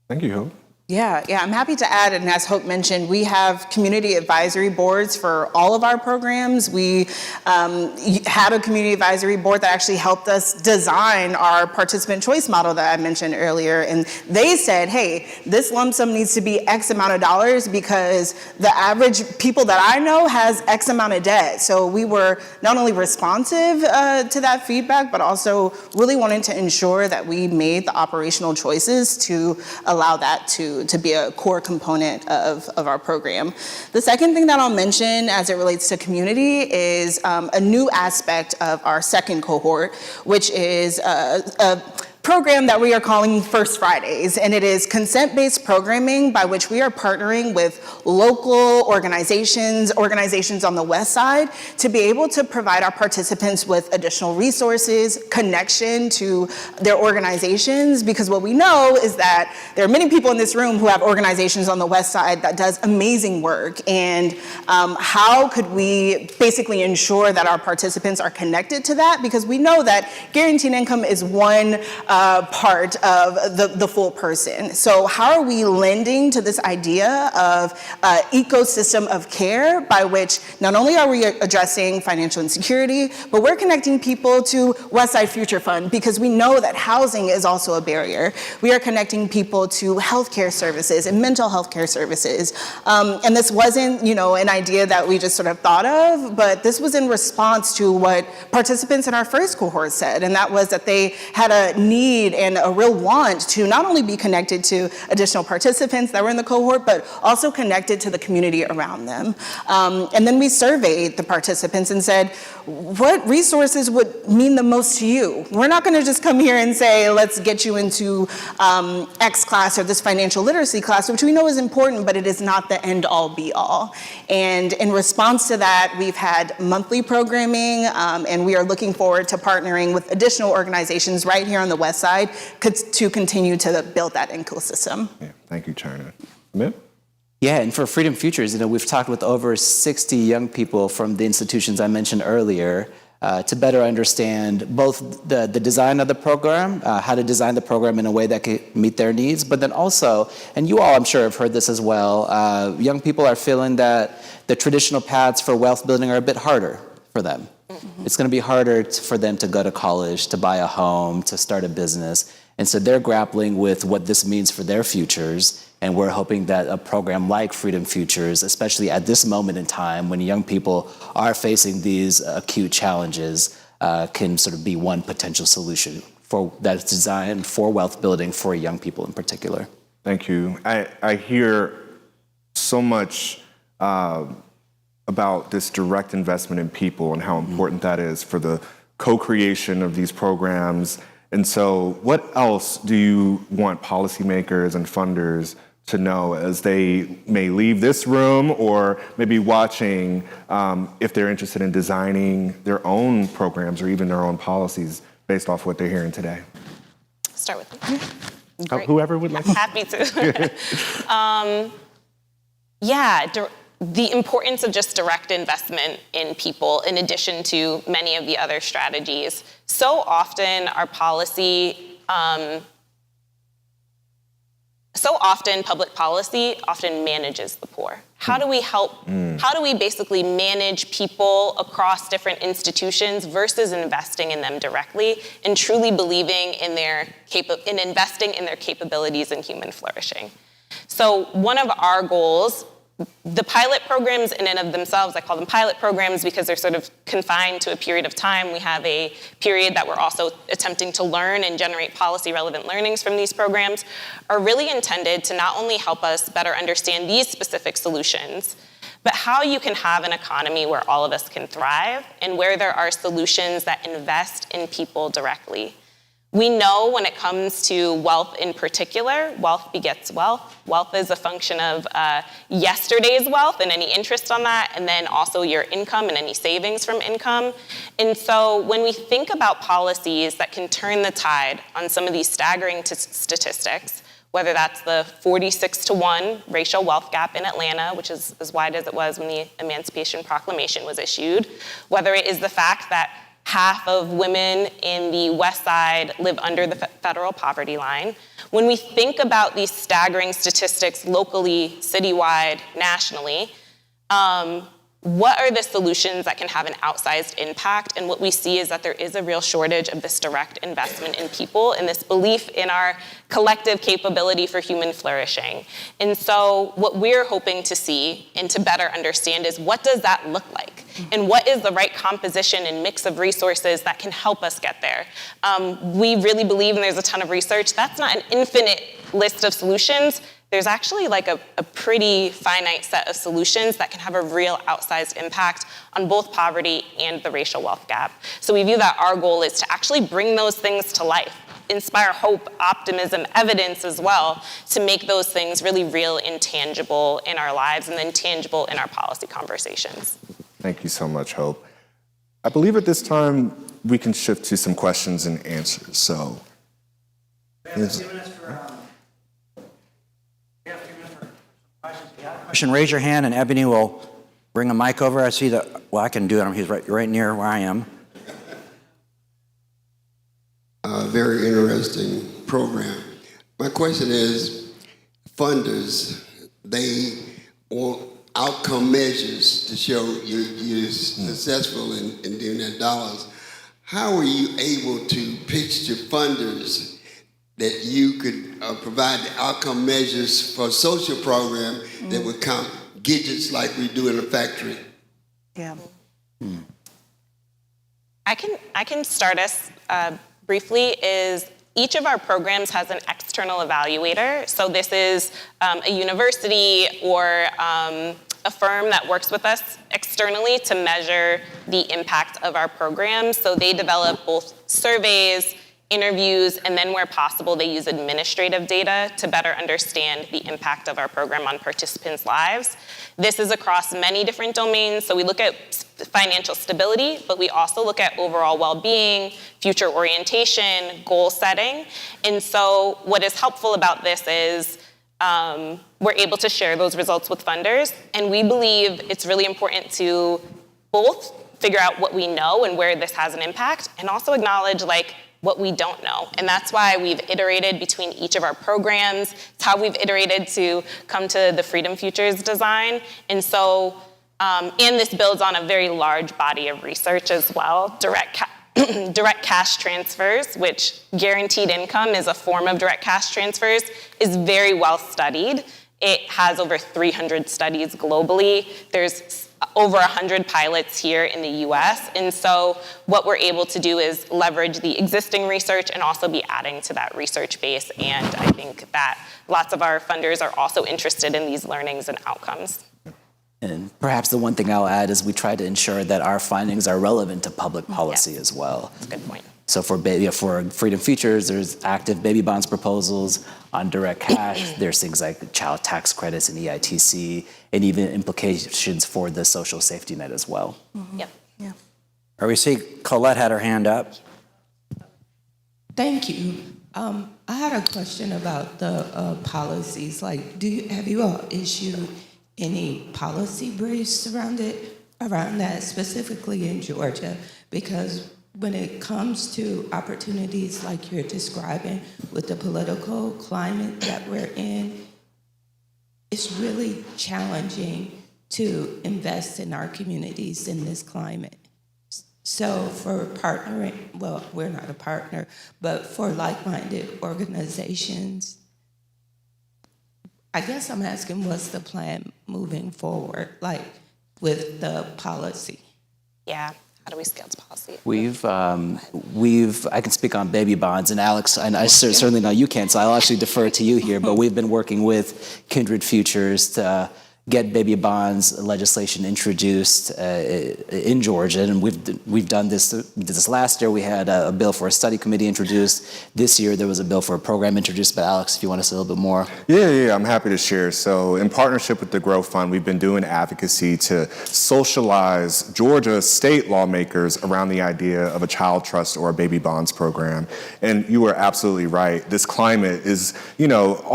S12: Thank you, Hope.
S14: Yeah, I'm happy to add, and as Hope mentioned, we have community advisory boards for all of our programs. We had a community advisory board that actually helped us design our participant choice model that I mentioned earlier, and they said, hey, this lump sum needs to be X amount of dollars because the average people that I know has X amount of debt. So we were not only responsive to that feedback, but also really wanted to ensure that we made the operational choices to allow that to be a core component of our program. The second thing that I'll mention as it relates to community is a new aspect of our second cohort, which is a program that we are calling First Fridays, and it is consent-based programming by which we are partnering with local organizations on the West Side to be able to provide our participants with additional resources, connection to their organizations, because what we know is that there are many people in this room who have organizations on the West Side that does amazing work, and how could we basically ensure that our participants are connected to that, because we know that guaranteed income is one part of the full person. So how are we lending to this idea of ecosystem of care by which not only are we addressing financial insecurity, but we're connecting people to Westside Future Fund, because we know that housing is also a barrier. We are connecting people to healthcare services and mental health care services. And this wasn't, an idea that we just sort of thought of, but this was in response to what participants in our first cohort said, and that was that they had a need and a real want to not only be connected to additional participants that were in the cohort, but also connected to the community around them. And then we surveyed the participants and said, what resources would mean the most to you? We're not going to just come here and say, let's get you into X class or this financial literacy class, which we know is important, but it is not the end all be all. And in response to that, we've had monthly programming, and we are looking forward to partnering with additional organizations right here on the West Side to continue to build that ecosystem.
S12: Yeah, thank you, Chyna. Amit?
S15: Yeah, and for Freedom Futures, we've talked with over 60 young people from the institutions I mentioned earlier to better understand both the design of the program, how to design the program in a way that could meet their needs, but then also, and you all I'm sure have heard this as well, young people are feeling that the traditional paths for wealth building are a bit harder for them. It's going to be harder for them to go to college, to buy a home, to start a business. And so they're grappling with what this means for their futures. And we're hoping that a program like Freedom Futures, especially at this moment in time when young people are facing these acute challenges, can sort of be one potential solution for that's designed for wealth building for young people in particular.
S12: Thank you. I hear so much about this direct investment in people and how important that is for the co-creation of these programs. And so what else do you want policymakers and funders to know as they may leave this room or maybe watching if they're interested in designing their own programs or even their own policies based off what they're hearing today?
S13: Start with you. Great.
S12: Whoever would like.
S13: Happy to. The importance of just direct investment in people, in addition to many of the other strategies. So often our policy, public policy often manages the poor. How do we help, how do we basically manage people across different institutions versus investing in them directly and truly believing in in investing in their capabilities and human flourishing? So one of our goals, the pilot programs in and of themselves, I call them pilot programs because they're sort of confined to a period of time. We have a period that we're also attempting to learn and generate policy relevant learnings from these programs, are really intended to not only help us better understand these specific solutions, but how you can have an economy where all of us can thrive and where there are solutions that invest in people directly. We know when it comes to wealth in particular, wealth begets wealth. Wealth is a function of yesterday's wealth and any interest on that, and then also your income and any savings from income. And so when we think about policies that can turn the tide on some of these staggering statistics, whether that's the 46-to-1 racial wealth gap in Atlanta, which is as wide as it was when the Emancipation Proclamation was issued, whether it is the fact that half of women in the West Side live under the federal poverty line. When we think about these staggering statistics locally, citywide, nationally, what are the solutions that can have an outsized impact? And what we see is that there is a real shortage of this direct investment in people and this belief in our collective capability for human flourishing. And so what we're hoping to see and to better understand is what does that look like? And what is the right composition and mix of resources that can help us get there? We really believe, and there's a ton of research, that's not an infinite list of solutions. There's actually like a pretty finite set of solutions that can have a real outsized impact on both poverty and the racial wealth gap. So we view that our goal is to actually bring those things to life, inspire hope, optimism, evidence as well, to make those things really real and tangible in our lives and then tangible in our policy conversations.
S12: Thank you so much, Hope. I believe at this time we can shift to some questions and answers. So,
S2: question, raise your hand and Ebony will bring a mic over. I see that, well, I can do it. He's right near where I am.
S16: Very interesting program. My question is, funders, they want outcome measures to show you're successful in doing that dollars. How are you able to pitch to funders that you could provide the outcome measures for a social program that would count gadgets like we do in a factory?
S1: Yeah.
S13: I can start us briefly. Is each of our programs has an external evaluator. So this is a university or a firm that works with us externally to measure the impact of our programs. So they develop both surveys, interviews, and then where possible, they use administrative data to better understand the impact of our program on participants' lives. This is across many different domains. So we look at financial stability, but we also look at overall well-being, future orientation, goal setting. And so what is helpful about this is we're able to share those results with funders. And we believe it's really important to both figure out what we know and where this has an impact, and also acknowledge what we don't know. And that's why we've iterated between each of our programs. It's how we've iterated to come to the Freedom Futures design. And so, and this builds on a very large body of research as well. Direct cash transfers, which guaranteed income is a form of direct cash transfers, is very well studied. It has over 300 studies globally. There's over 100 pilots here in the US. And so what we're able to do is leverage the existing research and also be adding to that research base. And I think that lots of our funders are also interested in these learnings and outcomes.
S15: And perhaps the one thing I'll add is we try to ensure that our findings are relevant to public policy as well.
S13: That's a good point.
S15: So for Freedom Futures, there's active baby bonds proposals on direct cash. There's things like child tax credits and EITC, and even implications for the social safety net as well.
S13: Yep.
S1: Yeah.
S2: Or we see Colette had her hand up.
S17: Thank you. I had a question about the policies. Like, have you all issued any policy briefs around that, specifically in Georgia? Because when it comes to opportunities like you're describing with the political climate that we're in, it's really challenging to invest in our communities in this climate. So for partnering, well, we're not a partner, but for like-minded organizations, I guess I'm asking what's the plan moving forward, like with the policy?
S13: Yeah. How do we scale to policy?
S15: I can speak on baby bonds, and Alex, and I certainly know you can't, so I'll actually defer to you here, but we've been working with Kindred Futures to get baby bonds legislation introduced in Georgia, and we've done this. This last year we had a bill for a study committee introduced. This year there was a bill for a program introduced. But Alex, if you want to say a little bit more.
S12: Yeah, I'm happy to share. So in partnership with the Grow Fund, we've been doing advocacy to socialize Georgia state lawmakers around the idea of a child trust or a baby bonds program. And you are absolutely right. This climate is,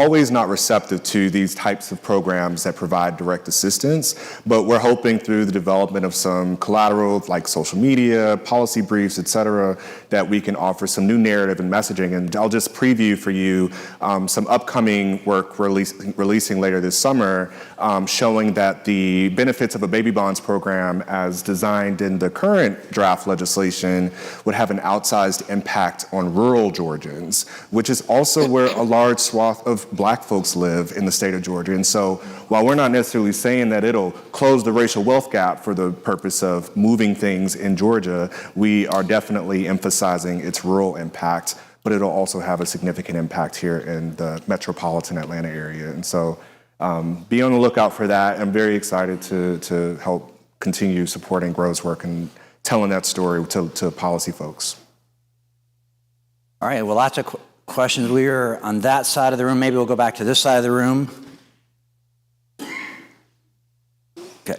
S12: always not receptive to these types of programs that provide direct assistance, but we're hoping through the development of some collateral like social media, policy briefs, et cetera, that we can offer some new narrative and messaging. And I'll just preview for you some upcoming work releasing later this summer, showing that the benefits of a baby bonds program as designed in the current draft legislation would have an outsized impact on rural Georgians, which is also where a large swath of Black folks live in the state of Georgia. And so while we're not necessarily saying that it'll close the racial wealth gap for the purpose of moving things in Georgia, we are definitely emphasizing its rural impact, but it'll also have a significant impact here in the metropolitan Atlanta area. And so be on the lookout for that. I'm very excited to help continue supporting Grow's work and telling that story to policy folks.
S2: All right, well, lots of questions. We are on that side of the room. Maybe we'll go back to this side of the room. Okay.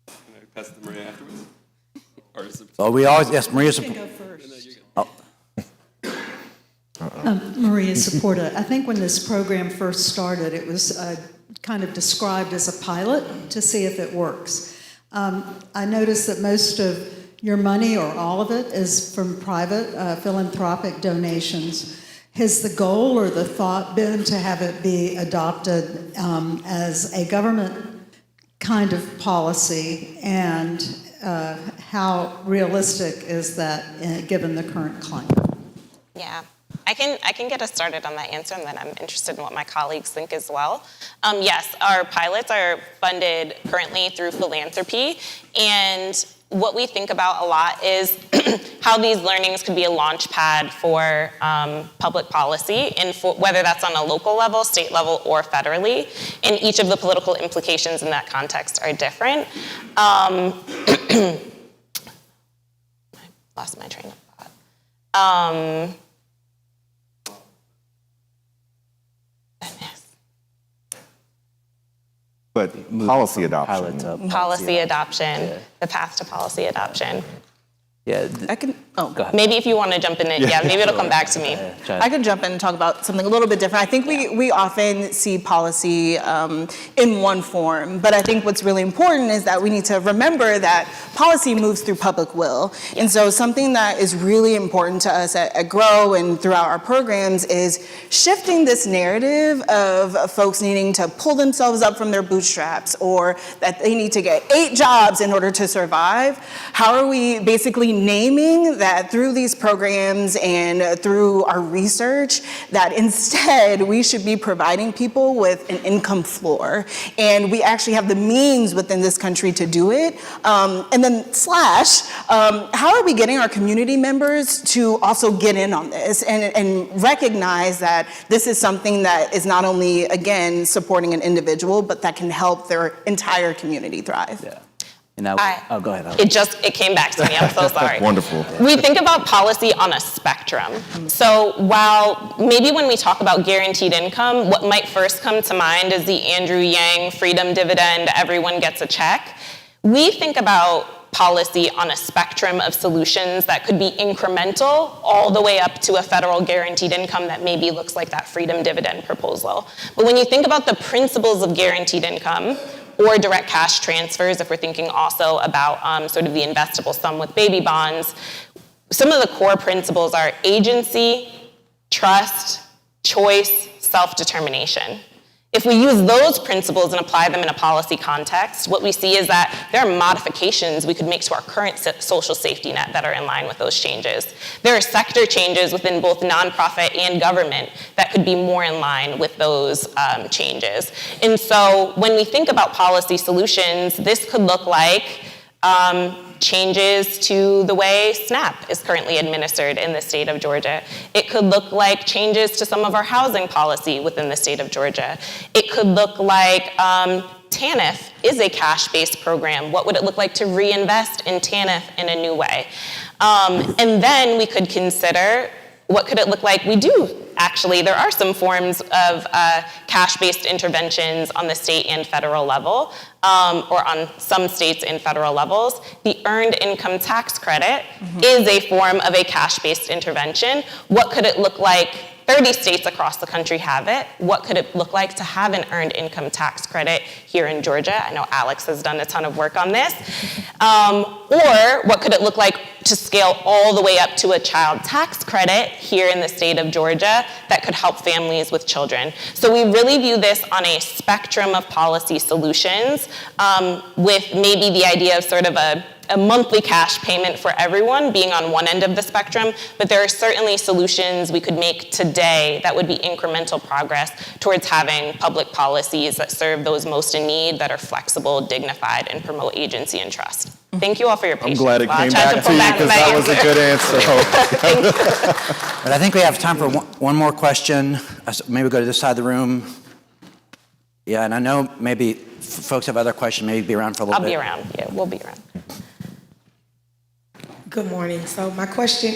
S18: Can I pass it to Maria afterwards? Or is it...
S2: Oh, we always, yes, Maria.
S19: You can go first.
S2: Oh.
S19: Maria Saporta. I think when this program first started, it was kind of described as a pilot to see if it works. I noticed that most of your money, or all of it, is from private philanthropic donations. Has the goal or the thought been to have it be adopted as a government kind of policy, and how realistic is that given the current climate?
S13: Yeah. I can get us started on that answer, and then I'm interested in what my colleagues think as well. Yes, our pilots are funded currently through philanthropy, and what we think about a lot is how these learnings could be a launch pad for public policy, and whether that's on a local level, state level, or federally. And each of the political implications in that context are different. I lost my train of thought.
S12: But policy adoption.
S13: Policy adoption, the path to policy adoption.
S15: Yeah,
S14: I can, oh, go ahead.
S13: Maybe if you want to jump in, maybe it'll come back to me.
S14: I can jump in and talk about something a little bit different. I think we often see policy in one form, but I think what's really important is that we need to remember that policy moves through public will. And so something that is really important to us at GROW and throughout our programs is shifting this narrative of folks needing to pull themselves up from their bootstraps, or that they need to get 8 jobs in order to survive. How are we basically naming that through these programs and through our research, that instead we should be providing people with an income floor, and we actually have the means within this country to do it. And then how are we getting our community members to also get in on this and recognize that this is something that is not only, again, supporting an individual, but that can help their entire community thrive?
S15: Yeah. And go ahead.
S13: It came back to me. I'm so sorry.
S12: Wonderful.
S13: We think about policy on a spectrum. So while maybe when we talk about guaranteed income, what might first come to mind is the Andrew Yang freedom dividend, everyone gets a check. We think about policy on a spectrum of solutions that could be incremental all the way up to a federal guaranteed income that maybe looks like that freedom dividend proposal. But when you think about the principles of guaranteed income, or direct cash transfers, if we're thinking also about sort of the investable sum with baby bonds, some of the core principles are agency, trust, choice, self-determination. If we use those principles and apply them in a policy context, what we see is that there are modifications we could make to our current social safety net that are in line with those changes. There are sector changes within both nonprofit and government that could be more in line with those changes. And so when we think about policy solutions, this could look like changes to the way SNAP is currently administered in the state of Georgia. It could look like changes to some of our housing policy within the state of Georgia. It could look like TANF is a cash-based program. What would it look like to reinvest in TANF in a new way? And then we could consider, what could it look like? We do actually, there are some forms of cash-based interventions on the state and federal level, or on some states and federal levels. The Earned Income Tax Credit is a form of a cash-based intervention. What could it look like? 30 states across the country have it. What could it look like to have an Earned Income Tax Credit here in Georgia? I know Alex has done a ton of work on this. Or what could it look like to scale all the way up to a child tax credit here in the state of Georgia that could help families with children? So we really view this on a spectrum of policy solutions, with maybe the idea of sort of a monthly cash payment for everyone being on one end of the spectrum, but there are certainly solutions we could make today that would be incremental progress towards having public policies that serve those most in need, that are flexible, dignified, and promote agency and trust. Thank you all for your patience.
S12: I'm glad it
S13: Well,
S12: came
S13: I tried
S12: back
S13: pull
S12: to you
S13: back
S12: because
S13: my
S12: that was a good answer.
S2: But I think we have time for one more question. Maybe go to this side of the room. Yeah, and I know maybe folks have other questions, maybe be around for a little bit.
S13: I'll be around. Yeah, we'll be around.
S6: Good morning. So my question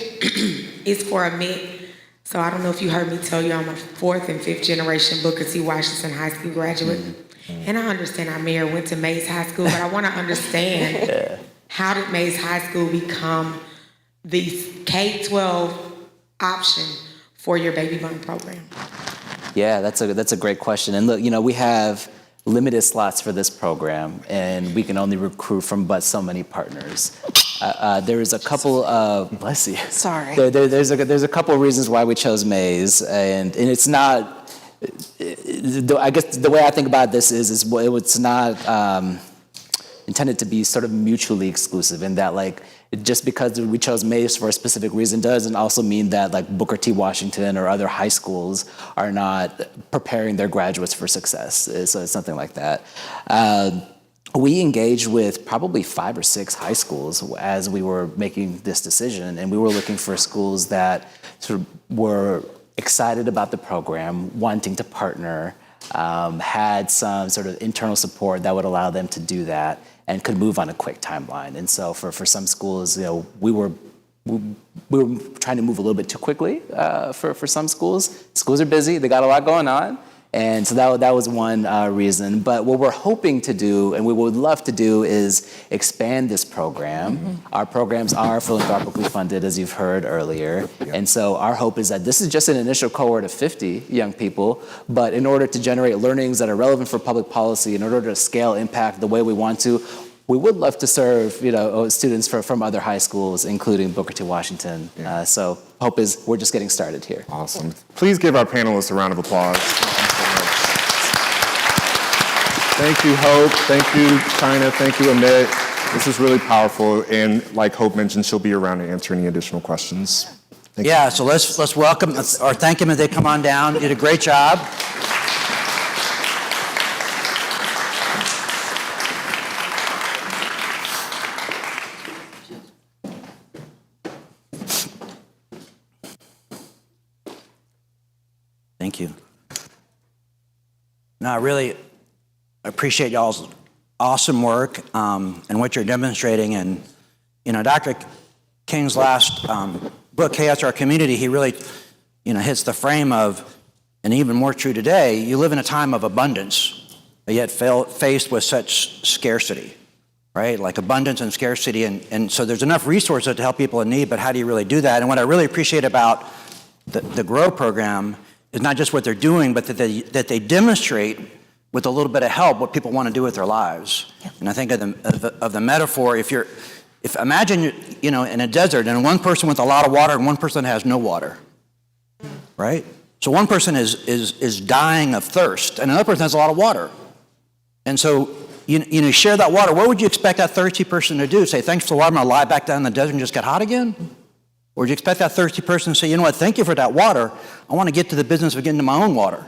S6: is for Amit. So I don't know if you heard me tell you I'm a 4th and 5th generation Booker T. Washington High School graduate. And I understand our mayor went to Mays High School, but I want to understand how did Mays High School become the K-12 option for your baby boom program?
S15: Yeah, that's a great question. And look, we have limited slots for this program, and we can only recruit from but so many partners. There is a couple of, bless you.
S14: Sorry.
S15: There's a couple of reasons why we chose Mays, and it's not, I guess the way I think about this is it's not intended to be sort of mutually exclusive, in that just because we chose Mays for a specific reason doesn't also mean that Booker T. Washington or other high schools are not preparing their graduates for success. So it's something like that. We engaged with probably 5 or 6 high schools as we were making this decision, and we were looking for schools that sort of were excited about the program, wanting to partner, had some sort of internal support that would allow them to do that, and could move on a quick timeline. And so for some schools, we were trying to move a little bit too quickly for some schools. Schools are busy, they got a lot going on. And so that was one reason. But what we're hoping to do, and we would love to do, is expand this program. Our programs are philanthropically funded, as you've heard earlier. And so our hope is that this is just an initial cohort of 50 young people, but in order to generate learnings that are relevant for public policy, in order to scale impact the way we want to, we would love to serve students from other high schools, including Booker T. Washington. So hope is we're just getting started here.
S12: Awesome. Please give our panelists a round of applause. Thank you, Hope. Thank you, Chyna. Thank you, Amit. This is really powerful. And like Hope mentioned, she'll be around to answer any additional questions. Thank you.
S2: So let's welcome or thank them as they come on down. You did a great job. Thank you. No, I really appreciate y'all's awesome work and what you're demonstrating. And, Dr. King's last book, Chaos to Our Community, he really, hits the frame of, and even more true today, you live in a time of abundance, but yet faced with such scarcity, right? Like abundance and scarcity. And so there's enough resources to help people in need, but how do you really do that? And what I really appreciate about the GROW program is not just what they're doing, but that they demonstrate with a little bit of help what people want to do with their lives. Yep. And I think of the metaphor, if imagine in a desert and one person with a lot of water and one person has no water, right? So one person is dying of thirst and another person has a lot of water. And so you share that water. What would you expect that thirsty person to do? Say, thanks for the water, I'm going to lie back down in the desert and just get hot again? Or do you expect that thirsty person to say, you know what, thank you for that water. I want to get to the business of getting to my own water.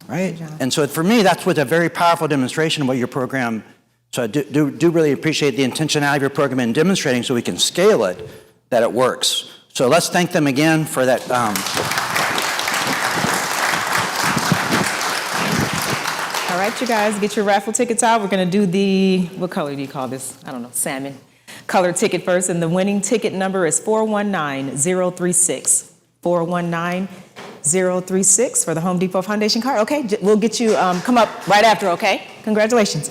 S2: Right? And so for me, that's what's a very powerful demonstration of what your program, so I do really appreciate the intentionality of your program in demonstrating so we can scale it, that it works. So let's thank them again for that.
S1: All
S8: right, you guys, get your raffle tickets out. We're going to do the, what color do you call this? I don't know, salmon color ticket first. And the winning ticket number is 419036. 419036 for the Home Depot Foundation card. Okay, we'll get you, come up right after, okay? Congratulations.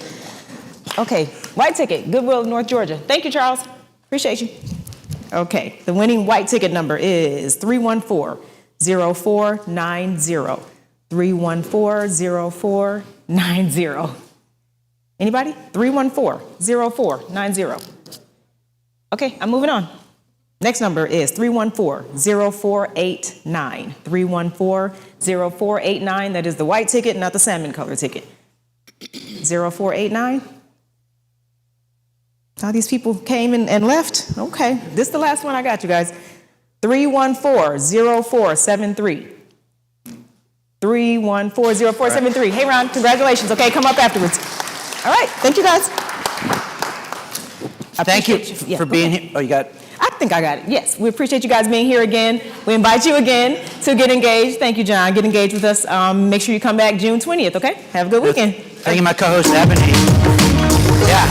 S8: Okay, white ticket, Goodwill, North Georgia. Thank you, Charles. Appreciate you. Okay, the winning white ticket number is 314-0490. 314-0490. Anybody? 314-0490. Okay, I'm moving on. Next number is 314-0489. 314-0489. That is the white ticket, not the salmon color ticket. 0489. All these people came and left. Okay, this is the last one I got, you guys. 314-0473. 314-0473. Hey, Ron, congratulations. Okay, come up afterwards. All right, thank you, guys.
S2: Thank you for being here. Oh, you got it?
S8: I think I got it. Yes, we appreciate you guys being here again. We invite you again to get engaged. Thank you, John. Get engaged with us. Make sure you come back June 20th, okay? Have a good weekend.
S2: Thank you, my co-host, Ebony. Yeah.